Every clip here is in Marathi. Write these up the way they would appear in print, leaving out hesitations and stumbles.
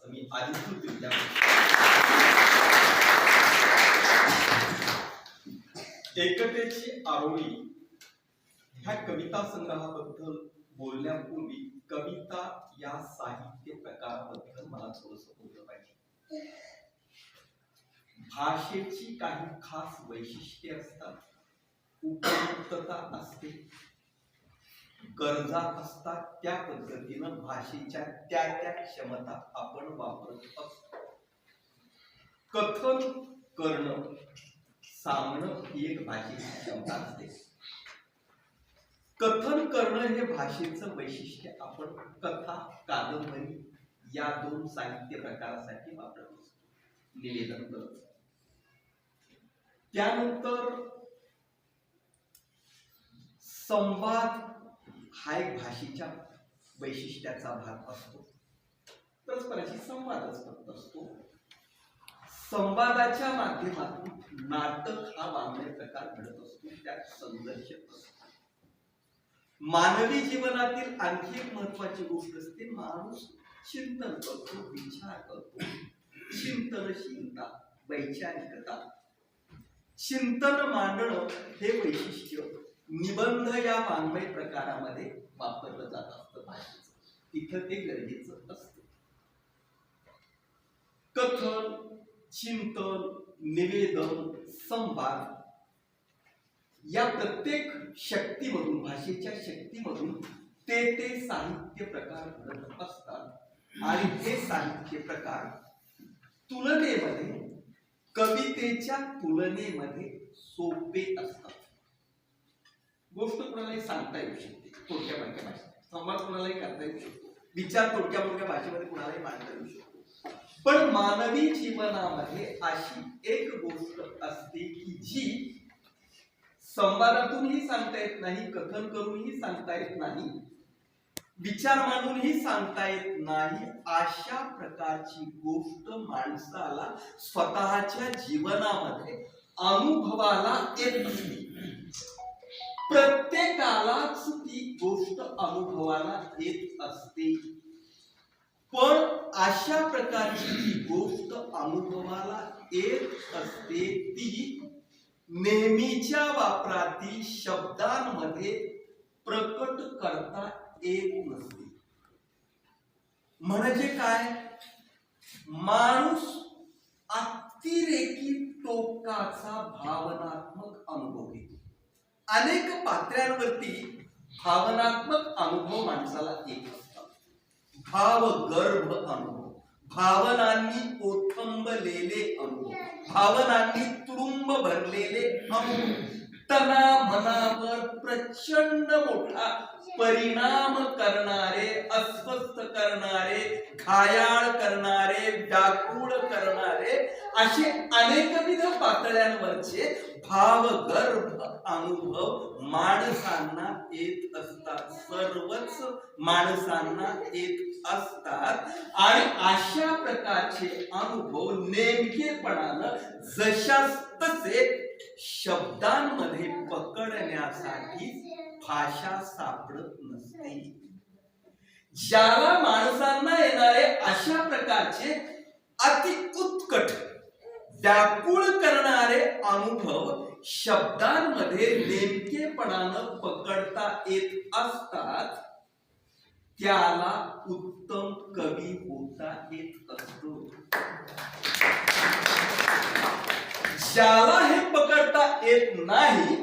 असं मी आधीच तुमच्या एकतेची आरोळी ह्या कविता संग्रहाबद्दल बोलण्यापूर्वी कविता या साहित्य प्रकाराबद्दल मला थोडंसं बोललं पाहिजे. भाषेची काही खास वैशिष्ट्ये असतात, उपयुक्तता असते, गरजा असतात. त्या पद्धतीनं भाषेच्या त्या क्षमता आपण वापरत असतो. कथन करणं, सांगणं ही एक भाषेची क्षमता असते. कथन करणं हे भाषेचं वैशिष्ट्य आपण कथा, कादंबरी या दोन साहित्य प्रकारासाठी वापरत असतो, निवेदन करत. त्यानंतर संवाद हा एक भाषेच्या वैशिष्ट्याचा भाग असतो. परस्पराशी संवादच करत असतो. संवादाच्या माध्यमातून नाटक हा वाङ्मय प्रकार घडत असतो, त्यात संघर्ष असतो. मानवी जीवनातील आणखी एक महत्वाची गोष्ट असते, माणूस चिंतन करतो, विचार करतो. चिंतनशीलता, वैचारिकता, चिंतन मांडणं हे वैशिष्ट्य निबंध या वाङ्मय प्रकारामध्ये वापरलं जात असतं भाषेचं. तिथं ते गरजेचं असतं. कथन, चिंतन, निवेदन, संवाद या प्रत्येक शक्तीमधून, भाषेच्या शक्तीमधून ते साहित्य प्रकार घडत असतात. आणि हे साहित्य प्रकार तुलनेमध्ये, कवितेच्या तुलनेमध्ये सोपे असतात. गोष्ट कोणालाही सांगता येऊ शकते थोडक्या मोठ्या भाषेत, संवाद कोणालाही करता येऊ शकतो, विचार थोडक्या मोठ्या भाषेमध्ये कोणालाही मांडता येऊ शकतो. पण मानवी जीवनामध्ये अशी एक गोष्ट असते की जी संवादातूनही सांगता येत नाही, कथन करूनही सांगता येत नाही, विचार मांडूनही सांगता येत नाही. अशा प्रकारची गोष्ट माणसाला स्वतःच्या जीवनामध्ये अनुभवाला येत असते. प्रत्येकालाच ती गोष्ट अनुभवाला येत असते. पण अशा प्रकारची जी गोष्ट अनुभवाला येत असते ती नेहमीच्या वापरातील शब्दांमध्ये प्रकट करता येत नसते. म्हणजे काय, माणूस अतिरेकी टोकाचा भावनात्मक अनुभव घेतो. अनेक पात्र्यांवरती भावनात्मक अनुभव माणसाला येत असतात. भावगर्भ अनुभव, भावनांनी ओथंबलेले अनुभव, भावनांनी तुडुंब भरलेले अनुभव, तना मनावर प्रचंड मोठा परिणाम करणारे, अस्वस्थ करणारे, घायाळ करणारे, व्याकुळ करणारे असे अनेकविध पातळ्यांवरचे भावगर्भ अनुभव माणसांना येत असतात. सर्वच माणसांना येत असतात. आणि अशा प्रकारचे अनुभव नेमकेपणानं जशास तसे शब्दांमध्ये पकडण्यासाठी भाषा सापडत नसते. ज्याला माणसांना येणारे अशा प्रकारचे अति उत्कट, व्याकुळ करणारे अनुभव शब्दांमध्ये नेमकेपणानं पकडता येत असतात, त्याला उत्तम कवी होता येत असतो. ज्याला हे पकडता येत नाही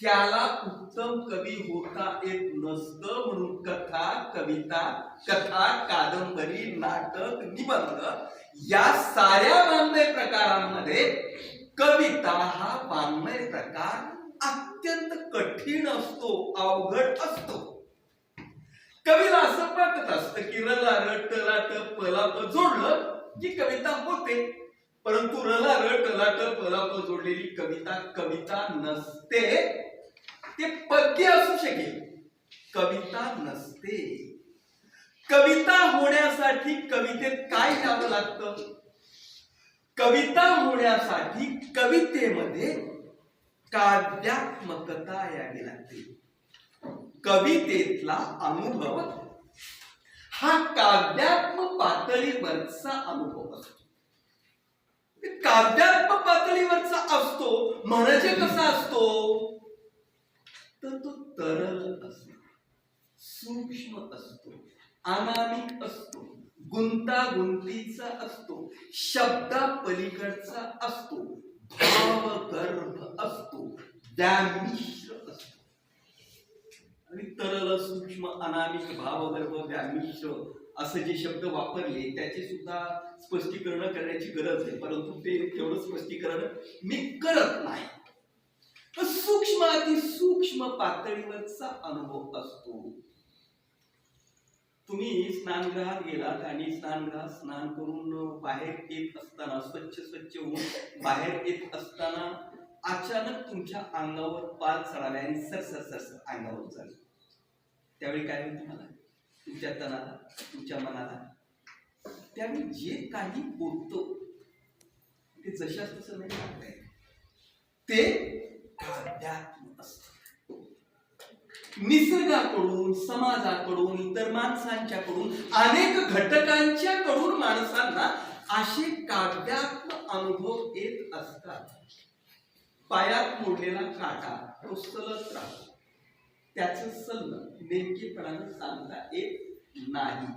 त्याला उत्तम कवी होता येत नसतं. म्हणून कथा, कविता, कथा, कादंबरी, नाटक, निबंध या साऱ्या वाङ्मय प्रकारांमध्ये कविता हा वाङ्मय प्रकार अत्यंत कठीण असतो, अवघड असतो. कवीला असं वाटत असतं की रला रट लाट पला प जोडलं की कविता होते. परंतु रला रट लाट पला प जोडलेली कविता कविता नसते. ते पद्य असू शकेल, कविता नसते. कविता होण्यासाठी कवितेत काय घ्यावं लागतं? कविता होण्यासाठी कवितेमध्ये काव्यात्मकता यावी लागते. कवितेतला अनुभव हा काव्यात्मक पातळीवरचा अनुभव असतो. काव्यात्मक पातळीवरचा असतो म्हणजे कसा असतो, तर तो तरल असतो, सूक्ष्म असतो, अनामिक असतो, गुंतागुंतीचा असतो, शब्दा पलीकडचा असतो, भावगर्भ असतो, व्यामिश्र असतो. आणि तरल, सूक्ष्म, अनामिक, भावगर्भ, व्यामिश्र असे जे शब्द वापरले त्याचे सुद्धा स्पष्टीकरण करण्याची गरज आहे, परंतु ते तेवढं स्पष्टीकरण मी करत नाही. सूक्ष्म अतिसूक्ष्म पातळीवरचा अनुभव असतो. तुम्ही स्नानगृहात गेलात आणि स्नानगृहात स्नान करून बाहेर येत असताना, स्वच्छ होऊन बाहेर येत असताना अचानक तुमच्या अंगावर पाल चढाले आणि सरसर अंगावर चालले. त्यावेळी काय होईल तुम्हाला, तुमच्या तनाला, तुमच्या मनाला? त्यावेळी जे काही होतं ते जशाच तसं नाही लागतंय, ते काव्यात्मक असतं. निसर्गाकडून, समाजाकडून, इतर माणसांच्याकडून, अनेक घटकांच्याकडून माणसांना असे काव्यात्मक अनुभव येत असतात. पायात मोडलेला काटा तो सलत राहतो, त्याचं सल्लं नेमकेपणाने सांगता येत नाही.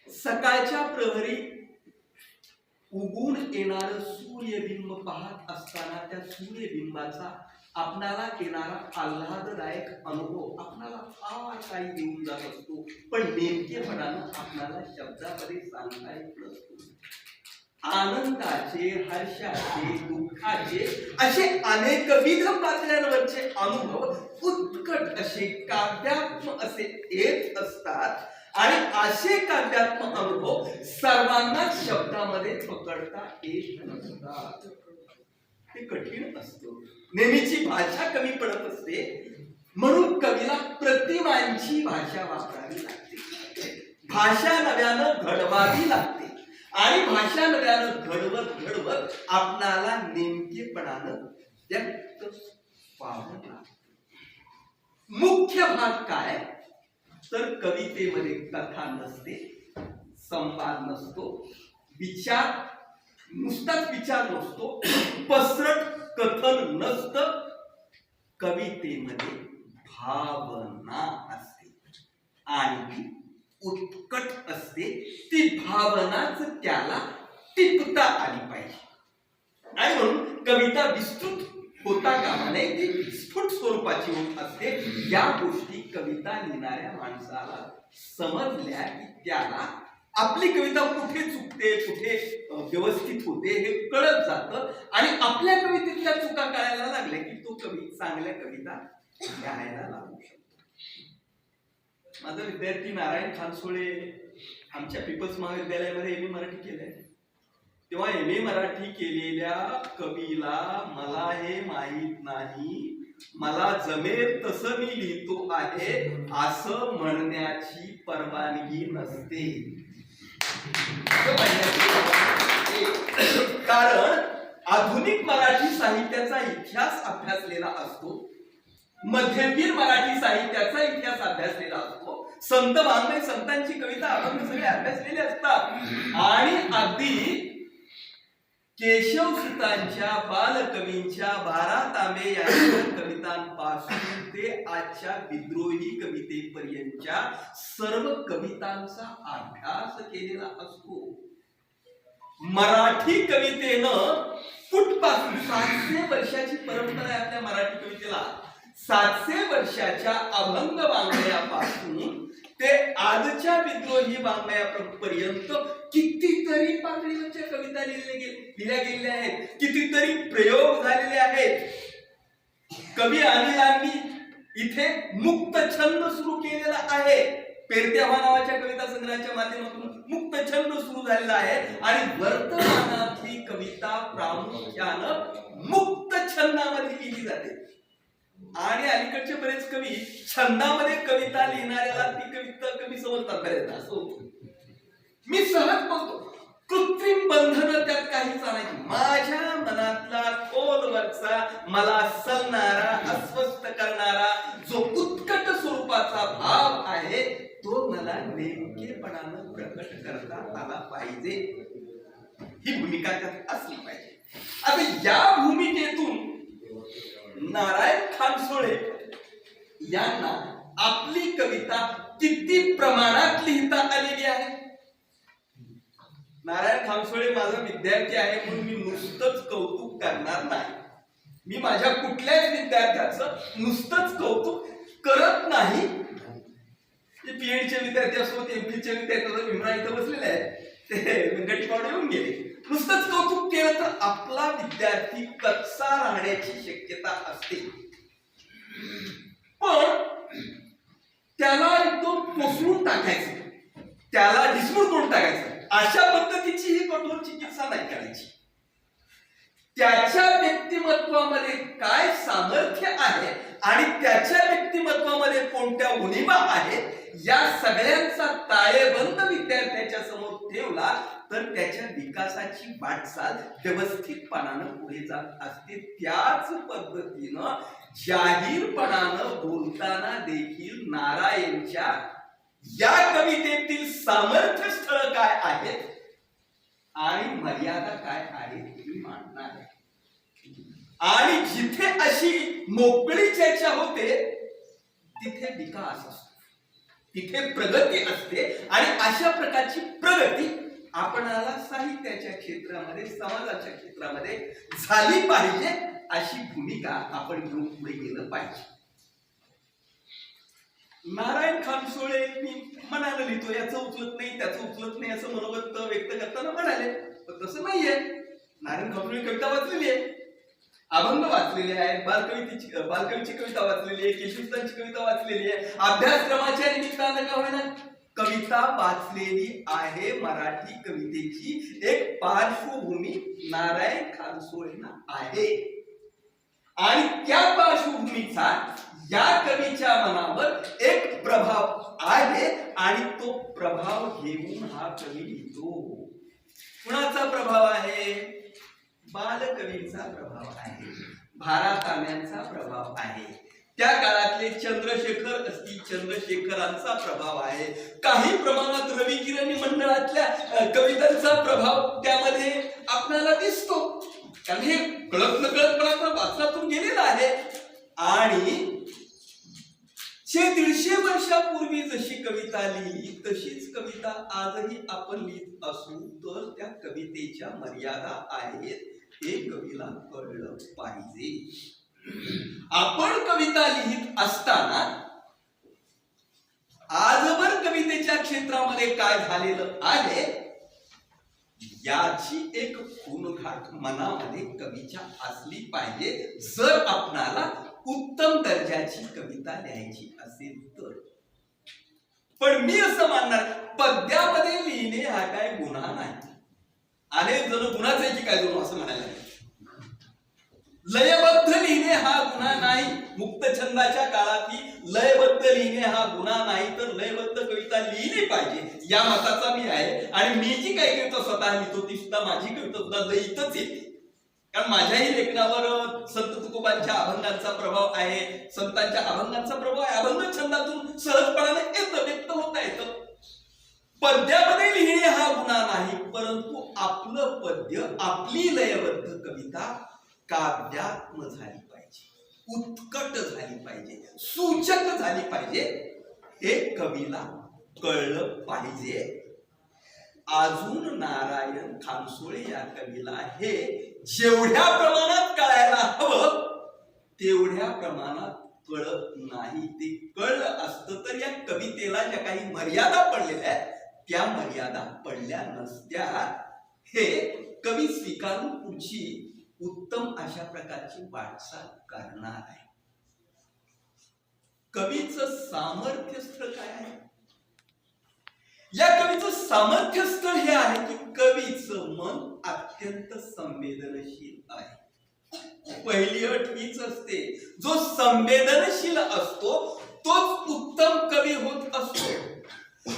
सकाळच्या प्रहरी उगून येणारं सूर्यबिंब पाहत असताना त्या सूर्यबिंबाचा आपणाला येणारा आल्हाददायक अनुभव आपणाला फार काही देऊन जात असतो, पण नेमकेपणानं आपणाला शब्दामध्ये सांगता येत नसतो. आनंदाचे, हर्षाचे, दुःखाचे असे अनेकविध पातळ्यांवरचे अनुभव उत्कट असे काव्यात्मक असे येत असतात. आणि असे काव्यात्मक अनुभव सर्वांना शब्दामध्ये पकडता येत नसतात. ते कठीण असतं. नेहमीची भाषा कमी पडत असते, म्हणून कवीला प्रतिमांची भाषा वापरावी लागते. भाषा नव्यानं घडवावी लागते आणि भाषा नव्यानं घडवत आपणाला नेमकेपणानं व्यक्त व्हावं लागतं. मुख्य भाग काय, तर कवितेमध्ये कथा नसते, संवाद नसतो, विचार, नुसताच विचार नसतो, पसरट कथन नसतं. कवितेमध्ये भावना असते आणि ती उत्कट असते. ती भावनाच त्याला टिपता आली पाहिजे. आणि म्हणून कविता विस्तृत होता कामा नये, ती विस्फुट स्वरूपाची होत असते. या गोष्टी कविता लिहिणाऱ्या माणसाला समजल्या की त्याला आपली कविता कुठे चुकते, कुठे व्यवस्थित होते हे कळत जातं. आणि आपल्या कवितेतल्या चुका कळायला लागल्या की तो कवी चांगल्या कविता लिहायला लागू शकतो. माझा विद्यार्थी नारायण खानसोळे आमच्या पीपल्स महाविद्यालयामध्ये एम ए मराठी केलंय. तेव्हा एम ए मराठी केलेल्या कवीला मला हे माहीत नाही, मला जमेल तसं मी लिहितो आहे असं म्हणण्याची परवानगी नसते. कारण आधुनिक मराठी साहित्याचा इतिहास अभ्यासलेला असतो, मध्यवीर मराठी साहित्याचा इतिहास अभ्यासलेला असतो, संत वाङ्मय, संतांची कविता आपण सगळे अभ्यासलेले असतात. आणि अगदी केशवसुतांच्या, बालकवींच्या, बारा तांबे यांच्या कवितांपासून ते आजच्या विद्रोही कवितेपर्यंतच्या सर्व कवितांचा अभ्यास केलेला असतो. मराठी कवितेनं कुठपासून 700 वर्षाची परंपरा आहे आपल्या मराठी कवितेला. 700 वर्षाच्या अभंग वाङ्मयापासून ते आजच्या विद्रोही वाङ्मयापर्यंत कितीतरी पातळीवरच्या कविता लिहिल्या गेलेल्या आहेत, कितीतरी प्रयोग झालेले आहेत. कवी अनिलांनी इथे मुक्त छंद सुरू केलेला आहे. पेरत्यावा नावाच्या कविता संग्रहाच्या माध्यमातून मुक्त छंद सुरू झालेला आहे आणि वर्तमानातली कविता प्रामुख्यानं मुक्त छंदामध्ये लिहिली जाते. आणि अलीकडचे बरेच कवी छंदामध्ये कविता लिहिणाऱ्याला ती कविता कवी समजतात बरेचदा, असं होतं. मी सहज बोलतो, कृत्रिम बंधन त्यात काहीच नाही. माझ्या मनातला खोलवरचा, मला सलणारा, अस्वस्थ करणारा जो उत्कट स्वरूपाचा भाव आहे तो मला मला नेमकेपणानं प्रकट करता आला पाहिजे, ही भूमिका त्यात असली पाहिजे. आता या भूमिकेतून नारायण खानसोळे यांना आपली कविता किती प्रमाणात लिहिता आलेली आहे. नारायण खानसोळे माझा विद्यार्थी आहे म्हणून मी नुसतंच कौतुक करणार नाही. मी माझ्या कुठल्याच विद्यार्थ्याचं नुसतंच कौतुक करत नाही. पीएचचे विद्यार्थी असो, एमपीचे विद्यार्थी असो, भीमराव इथं बसलेले आहेत, ते वेंकटी पावडे येऊन गेले. नुसतंच कौतुक केलं तर आपला विद्यार्थी कच्चा राहण्याची शक्यता असते. पण त्याला एकदम पोसळून टाकायचं, त्याला ढिसमूड करून टाकायचं, अशा पद्धतीची ही कठोर चिकित्सा नाही करायची. त्याच्या व्यक्तिमत्वामध्ये काय सामर्थ्य आहे आणि त्याच्या व्यक्तिमत्वामध्ये कोणत्या उणिवा आहेत, या सगळ्यांचा ताळेबंद विद्यार्थ्याच्या समोर ठेवला तर त्याच्या विकासाची वाटचाल व्यवस्थितपणानं पुढे जात असते. त्याच पद्धतीनं जाहीरपणानं बोलताना देखील नारायणच्या या कवितेतील सामर्थ्य स्थळ काय आहेत आणि मर्यादा काय आहेत ही मांडणार आहे. आणि जिथे अशी मोकळी चर्चा होते तिथे विकास असतो, तिथे प्रगती असते. आणि अशा प्रकारची प्रगती आपणाला साहित्याच्या क्षेत्रामध्ये, समाजाच्या क्षेत्रामध्ये झाली पाहिजे, अशी भूमिका आपण घेऊन पुढे गेलं पाहिजे. नारायण खानसोळे मी मनाला लिहितो, याचं उचलत नाही त्याचं उचलत नाही असं मनोगत व्यक्त करताना म्हणाले, पण तसं नाहीये. नारायण खानसोळे कविता वाचलेली आहे, अभंग वाचलेले आहेत, बालकवीची कविता वाचलेली आहे, केशवस्तांची कविता वाचलेली आहे, अभ्यासक्रमाच्या निमित्तानं का होईना कविता वाचलेली आहे. मराठी कवितेची एक पार्श्वभूमी नारायण खानसोळेंना आहे आणि त्या पार्श्वभूमीचा या कवीच्या मनावर एक प्रभाव आहे आणि तो प्रभाव घेऊन हा कवी लिहितो. कुणाचा प्रभाव आहे? बालकवींचा प्रभाव आहे, भाराताम्यांचा प्रभाव आहे, त्या काळातले चंद्रशेखर असतील चंद्रशेखरांचा प्रभाव आहे, काही प्रमाणात रवी किरणी मंडळातल्या कवितांचा प्रभाव त्यामध्ये आपल्याला दिसतो. कारण हे कळत नकळत वाचनातून गेलेलं आहे. आणि 150 वर्षापूर्वी जशी कविता लिहिली तशीच कविता आजही आपण लिहित असू तर त्या कवितेच्या मर्यादा आहेत हे कवीला कळलं पाहिजे. आपण कविता लिहित असताना आजवर कवितेच्या क्षेत्रामध्ये काय झालेलं आहे याची एक खूणघाट मनामध्ये कवीच्या असली पाहिजे, जर आपणाला उत्तम दर्जाची कविता लिहायची असेल तर. पण मी असं मानणार, पद्यामध्ये लिहिणे हा काय गुन्हा नाही. अनेक जण गुन्हाच आहे की काय जण असं म्हणायला, लयबद्ध लिहिणे हा गुन्हा नाही. मुक्त छंदाच्या काळातही लयबद्ध लिहिणे हा गुन्हा नाही, तर लयबद्ध कविता लिहिली पाहिजे या मताचा मी आहे. आणि मी जी काही कविता स्वतः लिहितो ती सुद्धा माझी कविता सुद्धा लयीतच येते. कारण माझ्याही लेखनावर संत तुकोबांच्या अभंगांचा प्रभाव आहे, संतांच्या अभंगांचा प्रभाव आहे. अभंग छंदातून सहजपणाने येतं, व्यक्त होता येतं. पद्यामध्ये लिहिणे हा गुन्हा नाही, परंतु आपलं पद्य, आपली लयबद्ध कविता काव्यात्म झाली पाहिजे, उत्कट झाली पाहिजे, सूचक झाली पाहिजे, हे कवीला कळलं पाहिजे. अजून नारायण खानसोळे या कवीला हे जेवढ्या प्रमाणात कळायला हवं तेवढ्या प्रमाणात कळत नाही. ते कळलं असतं तर या कवितेला ज्या काही मर्यादा पडलेल्या आहेत त्या मर्यादा पडल्या नसत्या. हे कवी स्वीकारून पुढची उत्तम अशा प्रकारची वाटचाल करणार आहे. कवीचं सामर्थ्य स्थळ काय आहे? या कवीचं सामर्थ्य स्थळ हे आहे की कवीचं मन अत्यंत संवेदनशील आहे. पहिली अट हीच असते, जो संवेदनशील असतो तोच उत्तम कवी होत असतो.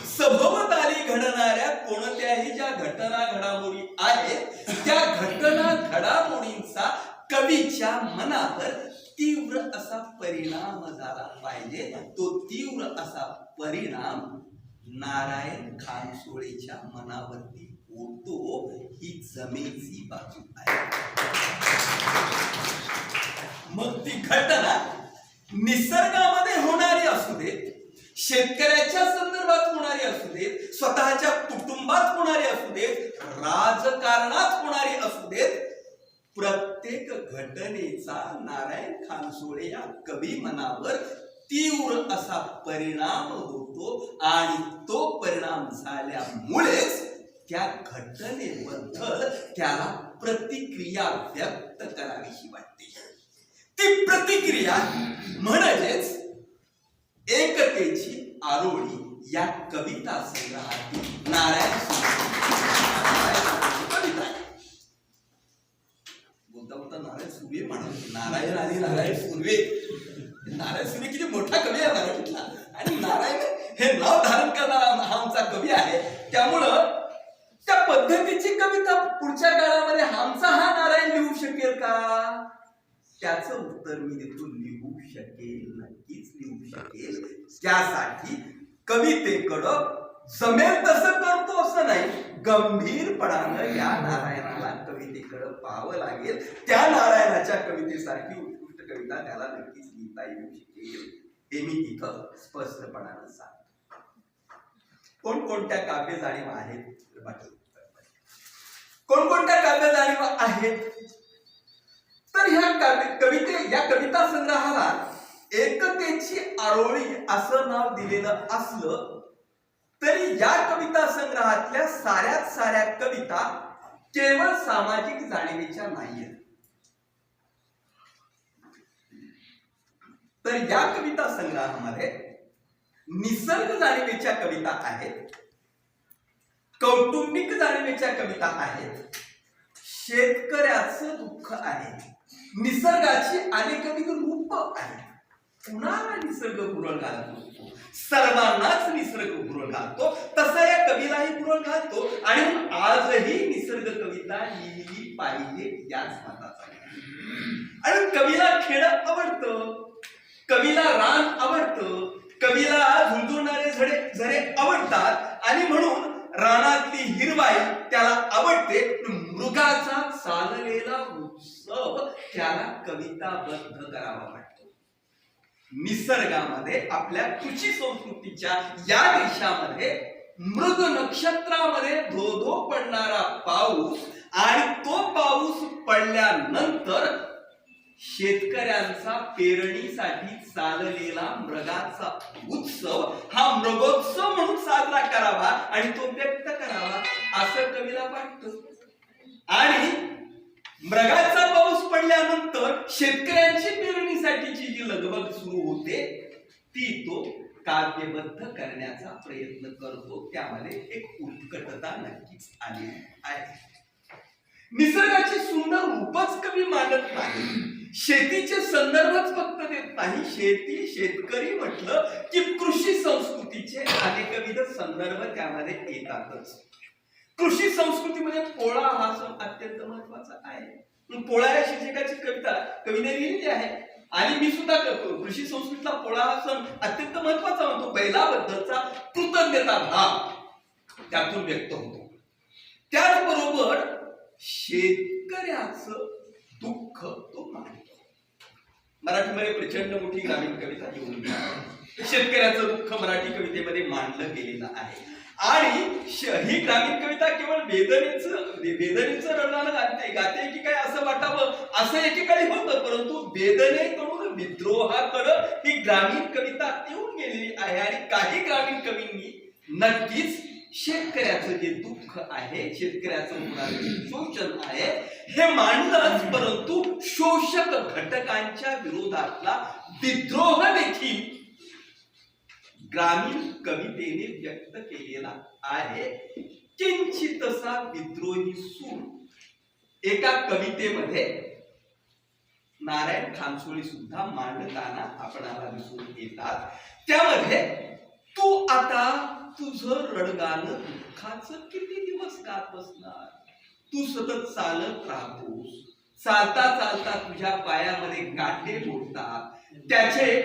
सभोवताली घडणाऱ्या कोणत्याही ज्या घटना घडामोडी आहेत त्या घटना घडामोडींचा कवीच्या मनावर तीव्र असा परिणाम झाला पाहिजे. तो तीव्र असा परिणाम नारायण खानसोळेच्या मनावरती होतो ही जमेची बाजू आहे. मग ती घटना निसर्गामध्ये होणारी असू देत, शेतकऱ्याच्या संदर्भात होणारी असू देत, स्वतःच्या कुटुंबात होणारी असू देत, राजकारणात होणारी असू देत, प्रत्येक घटनेचा नारायण खानसोळे या कवी मनावर तीव्र असा परिणाम होतो आणि तो परिणाम झाल्यामुळेच त्या घटनेबद्दल त्याला प्रतिक्रिया व्यक्त करावीशी वाटते. ती प्रतिक्रिया म्हणजेच एकतेची आरोळी या कविता संग्रहातील नारायण कविता आहे. बोलता नारायण सुर्वे म्हणत, नारायण आणि नारायण सुर्वे. नारायण सुर्वे किती मोठा कवी आहे मराठीतला, आणि नारायण हे नाव धारण करणारा हा आमचा कवी आहे. त्यामुळं त्या पद्धतीची कविता पुढच्या काळामध्ये आमचा हा नारायण लिहू शकेल का? त्याचं उत्तर मी देतो, लिहू शकेल, नक्कीच लिहू शकेल. त्यासाठी कवितेकडं जमेल तसं करतो असं नाही, गंभीरपणानं या नारायणाला कवितेकडं पाहावं लागेल. त्या नारायणाच्या कवितेसारखी उत्कृष्ट कविता त्याला नक्कीच लिहिता येऊ शकेल, हे मी इथं स्पष्टपणानं सांगतो. कोणकोणत्या काव्य जाणीव आहेत? कोणकोणत्या काव्य जाणीव आहेत? तर या कविता संग्रहाला एकतेची आरोळी असं नाव दिलेलं असलं तरी या कविता संग्रहातल्या साऱ्या कविता केवळ सामाजिक जाणीवेच्या नाहीयेत. तर या कविता संग्रहामध्ये निसर्ग जाणीवेच्या कविता आहेत, कौटुंबिक जाणीवेच्या कविता आहेत, शेतकऱ्याचं दुःख आहे, निसर्गाची अनेकविध रूप आहेत. कुणाला निसर्ग बुरळ घालतो? सर्वांनाच निसर्ग बुरळ घालतो. तसा या कवीलाही बुरळ घालतो आणि आजही निसर्ग कविता लिहिली पाहिजे याच मताचा. आणि कवीला खेड आवडतं, कवीला रान आवडतं, कवीला झुंजणारे झरे आवडतात आणि म्हणून रानातली हिरवाई त्याला आवडते. मृगाचा चाललेला उत्सव त्याला कविताबद्ध करावा वाटतो. निसर्गामध्ये आपल्या कृषी संस्कृतीच्या या देशामध्ये मृग नक्षत्रामध्ये धो धो पडणारा पाऊस आणि तो पाऊस पडल्यानंतर शेतकऱ्यांचा पेरणीसाठी चाललेला मृगाचा उत्सव हा मृगोत्सव म्हणून साजरा करावा आणि तो व्यक्त करावा असं कवीला वाटतं. आणि मृगाचा पाऊस पडल्यानंतर शेतकऱ्यांची पेरणीसाठीची जी लगबग सुरू होते ती तो काव्यबद्ध करण्याचा प्रयत्न करतो. त्यामध्ये एक उत्कटता नक्कीच आली आहे. निसर्गाची सुंदर रूपच कवी मानत नाही, शेतीचे संदर्भच फक्त देत नाही. शेतकरी म्हटलं की कृषी संस्कृतीचे अनेकविध संदर्भ त्यामध्ये येतातच. कृषी संस्कृतीमध्ये पोळा हा सण अत्यंत महत्वाचा आहे. पोळा या शीर्षकाची कविता कवीने लिहिलेली आहे आणि मी सुद्धा कृषी संस्कृतीला पोळा हा सण अत्यंत महत्वाचा म्हणतो. बैलाबद्दलचा कृतज्ञता भाव त्यातून व्यक्त होतो. त्याचबरोबर शेतकऱ्याचं दुःख तो मांडतो. मराठीमध्ये प्रचंड मोठी ग्रामीण कविता येऊन शेतकऱ्याचं दुःख मराठी कवितेमध्ये मांडलं गेलेलं आहे. आणि ही ग्रामीण कविता केवळ वेदनेचं रडणानं गाते की काय असं वाटावं असं एकेकाळी होतं, परंतु वेदनेकडून विद्रोहाकडं ही ग्रामीण कविता येऊन गेलेली आहे. आणि काही ग्रामीण कवींनी नक्कीच शेतकऱ्याचं जे दुःख आहे, शेतकऱ्याचं होणारं शोषण आहे हे मांडलंच, परंतु शोषक घटकांच्या विरोधातला विद्रोह देखील ग्रामीण कवितेने व्यक्त केलेला आहे. किंचितसा विद्रोही सूर एका कवितेमध्ये नारायण खानसोळे सुद्धा मांडताना आपणाला दिसून येतात. त्यामध्ये तू आता तुझं रडगाणं दुःखाचं किती दिवस गात बसणार? तू सतत चालत राहतोस, चालता चालता तुझ्या पायामध्ये गाठे मोडतात, त्याचे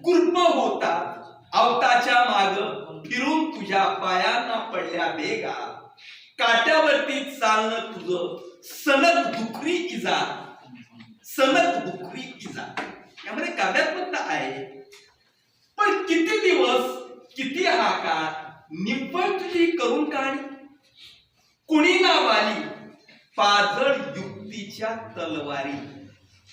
कुरप होतात, आवताच्या माग फिरून तुझ्या पायांना पडल्या भेगा, काट्यावरती चालणं तुझं सनत दुखरी इजा, सनत दुखरी इजा. यामध्ये काव्यात्मकता आहे. पण किती दिवस किती हाकार निव्वळ तुझी करून काढी, कुणी ना वाली पाजळ युक्तीच्या तलवारी.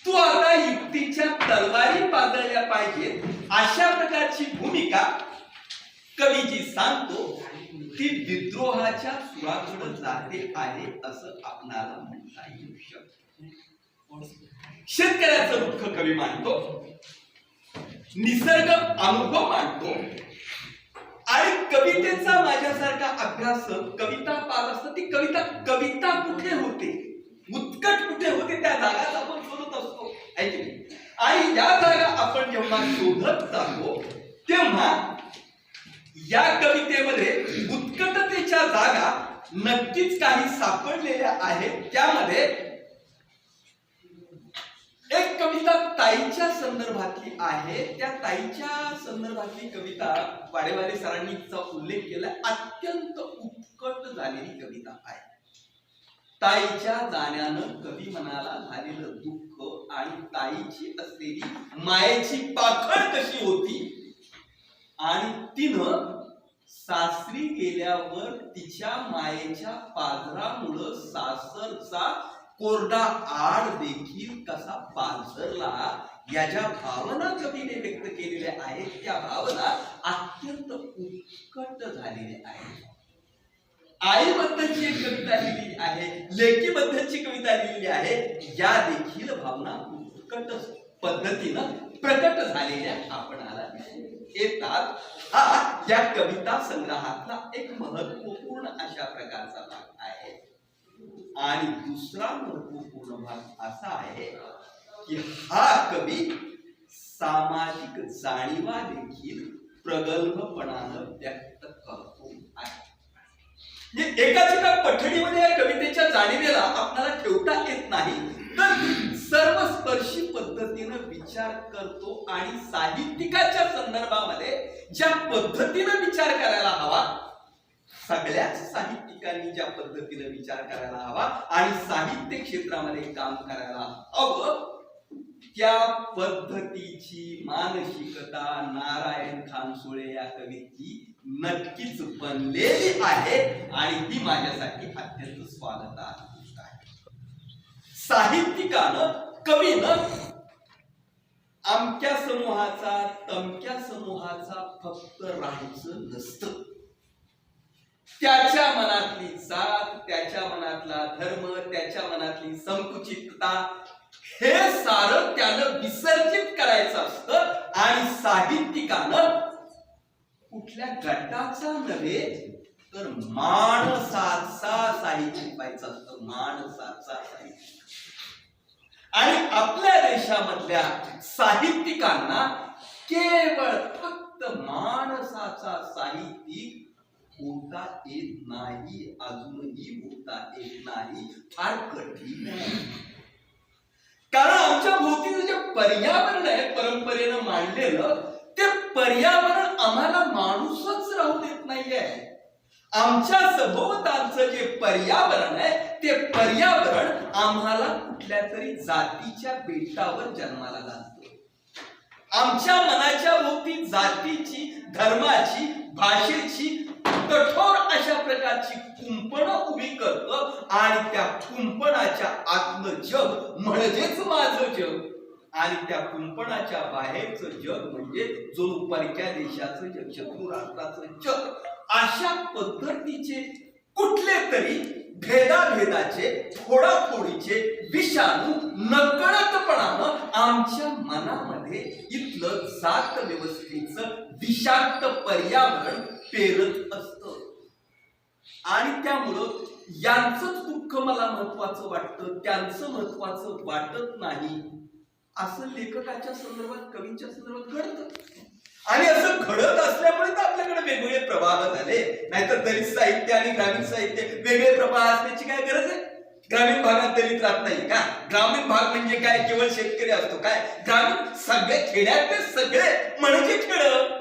तू आता युक्तीच्या तलवारी पाजळल्या पाहिजेत अशा प्रकारची भूमिका कवी जी सांगतो ती विद्रोहाच्या सुराकडे जाते आहे असं आपणाला म्हणता येऊ शकतं. शेतकऱ्याचं दुःख कवी मांडतो, निसर्ग अनुभव मांडतो आणि कवितेचा माझ्यासारखा अभ्यासक कविता पाहत असतो. ती कविता कुठे होते, उत्कट कुठे होते त्या जागाच आपण शोधत असतो. आणि या जागा आपण जेव्हा शोधत जातो तेव्हा या कवितेमध्ये उत्कटतेच्या जागा नक्कीच काही सापडलेल्या आहेत. त्यामध्ये एक कविता ताईच्या संदर्भातली आहे. त्या ताईच्या संदर्भातली कविता वाडेवाले सरांनी तिचा उल्लेख केला. अत्यंत उत्कट झालेली कविता आहे. ताईच्या जाण्यानं कवी मनाला झालेलं दुःख आणि ताईची असलेली मायेची पाखड कशी होती आणि तिनं सासरी गेल्यावर तिच्या मायेच्या पाझरामुळं सासरचा कोरडा आड देखील कसा पाझरला या ज्या भावना कवीने व्यक्त केलेल्या आहेत त्या भावना अत्यंत उत्कट झालेल्या आहेत. आईबद्दलची एक कविता लिहिली आहे, लेकीबद्दलची कविता लिहिली आहे. या देखील भावना उत्कट पद्धतीनं प्रकट झालेल्या आपणाला येतात. हा या कविता संग्रहातला एक महत्वपूर्ण अशा प्रकारचा भाग आहे. आणि दुसरा महत्वपूर्ण भाग असा आहे की हा कवी सामाजिक जाणीवा देखील प्रगल्भपणानं व्यक्त करतो आहे. एका पठडीमध्ये या कवितेच्या जाणीवेला आपल्याला ठेवता येत नाही, तर सर्वस्पर्शी पद्धतीनं विचार करतो आणि साहित्यिकाच्या संदर्भामध्ये ज्या पद्धतीनं विचार करायला हवा, सगळ्याच साहित्यिकांनी ज्या पद्धतीनं विचार करायला हवा आणि साहित्य क्षेत्रामध्ये काम करायला हवं त्या पद्धतीची मानसिकता नारायण खानसोळे या कवीची नक्कीच बनलेली आहे आणि ती माझ्यासाठी अत्यंत स्वागतार्ह गोष्ट आहे. साहित्यिकानं कवीनं अमक्या समूहाचा तमक्या समूहाचा फक्त राहायचं नसतं. त्याच्या मनातली जात, त्याच्या मनातला धर्म, त्याच्या मनातली संकुचितता हे सारं त्यानं विसर्जित करायचं असतं. आणि साहित्यिकानं कुठल्या गटाचा नव्हे तर माणसाचा साहित्य व्हायचं असतं, माणसाचा साहित्य. आणि आपल्या देशामधल्या साहित्यिकांना केवळ फक्त माणसाचा साहित्यिक होता येत नाही, अजूनही होता येत नाही, फार कठीण आहे. कारण आमच्या भोवतीचं जे पर्यावरण आहे परंपरेनं मांडलेलं ते पर्यावरण आम्हाला माणूसच राहू देत नाहीये. आमच्या सभोवतालचं जे पर्यावरण आहे ते पर्यावरण आम्हाला कुठल्या तरी जातीच्या बेटावर जन्माला घालतो. आमच्या मनाच्या भोवती जातीची, धर्माची, भाषेची कठोर अशा प्रकारची कुंपण उभी करतं आणि त्या कुंपणाच्या आतलं जग म्हणजेच माझं जग आणि त्या कुंपणाच्या बाहेरचं जग म्हणजे जो परक्या देशाचं जग, शत्रू राष्ट्राचं जग. अशा पद्धतीचे कुठले तरी भेदाभेदाचे, फोडाफोडीचे विषाणू नकळतपणानं आमच्या मनामध्ये इथलं जात व्यवस्थेचं विषाक्त पर्यावरण पेरत असतं. आणि त्यामुळं यांचंच दुःख मला महत्वाचं वाटतं, त्यांचं महत्वाचं वाटत नाही असं लेखकाच्या संदर्भात, कवींच्या संदर्भात घडतं. आणि असं घडत असल्यामुळे तर आपल्याकडे वेगवेगळे प्रवाह झाले. नाहीतर दलित साहित्य आणि ग्रामीण साहित्य वेगळे प्रवाह असण्याची काय गरज आहे? ग्रामीण भागात दलित राहत नाही का? ग्रामीण भाग म्हणजे काय? केवळ शेतकरी असतो काय? ग्रामीण सगळे खेड्यातले सगळे म्हणजे खेड,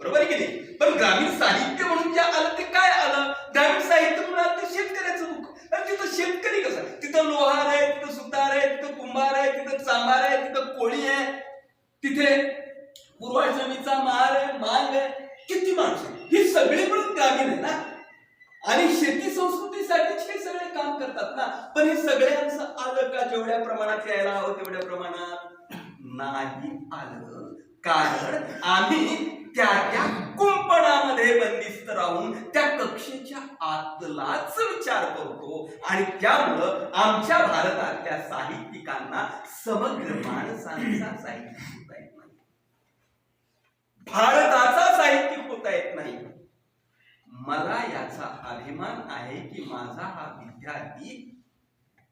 बरोबर आहे की नाही? पण ग्रामीण साहित्य म्हणून जे आलं ते काय आलं? ग्रामीण साहित्य म्हणून आलं ते शेतकऱ्याचं बुक. तिथं शेतकरी कसं? तिथं लोहार आहे, तिथं सुतार आहे, तिथं कुंभार आहे, तिथं चांभार आहे, तिथं कोळी आहे, तिथे पुरवाड जमीचा महार आहे, मांग आहे, किती माणसं. ही सगळी मिळून ग्रामीण आहे ना. आणि शेती संस्कृतीसाठीच हे सगळे काम करतात ना. पण हे सगळ्यांचं आलं का जेवढ्या प्रमाणात यायला हवं तेवढ्या प्रमाणात? नाही आलं. कारण आम्ही त्या कुंपणामध्ये बंदिस्त राहून त्या कक्षेच्या आतलाच विचार करतो. आणि त्यामुळं आमच्या भारतातल्या साहित्यिकांना समग्र माणसांचा साहित्यिक होता येत नाही, भारताचा साहित्यिक होता येत नाही. मला याचा अभिमान आहे की माझा हा विद्यार्थी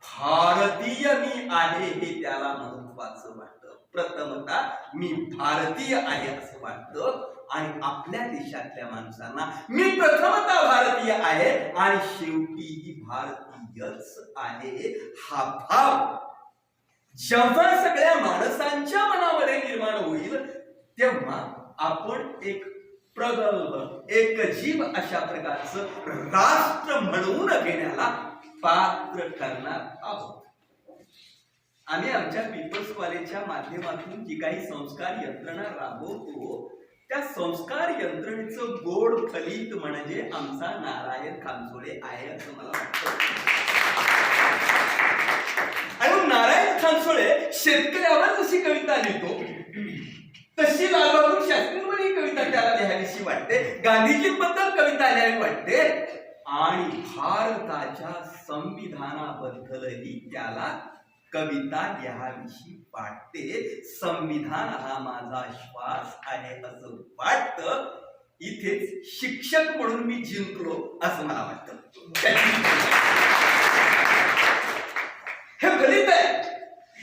भारतीय मी आहे हे त्याला महत्वाचं वाटतं. प्रथमतः मी भारतीय आहे असं वाटतं. आणि आपल्या देशातल्या माणसांना मी प्रथमतः भारतीय आहे आणि शेवटीही भारतीयच आहे हा भाव जेव्हा सगळ्या माणसांच्या मनामध्ये निर्माण होईल तेव्हा आपण एक प्रगल्भ एकजीव अशा प्रकारचं राष्ट्र म्हणून घेण्याला पात्र करणार आहोत. आम्ही आमच्या पीपल्स कॉलेजच्या माध्यमातून जी काही संस्कार यंत्रणा राबवतो त्या संस्कार यंत्रणेचं गोड फलित म्हणजे आमचा नारायण खानसोळे आहे असं मला वाटतं. आणि नारायण खानसोळे शेतकऱ्यावर जशी कविता लिहितो तशी लालबहादूर शास्त्रींवर ही कविता त्याला लिहावीशी वाटते, गांधीजींबद्दल कविता लिहावी वाटते आणि भारताच्या संविधानाबद्दलही त्याला कविता लिहावीशी वाटते. संविधान हा माझा श्वास आहे असं वाटतं. इथेच शिक्षक म्हणून मी जिंकलो असं मला वाटतं. हे फलित आहे.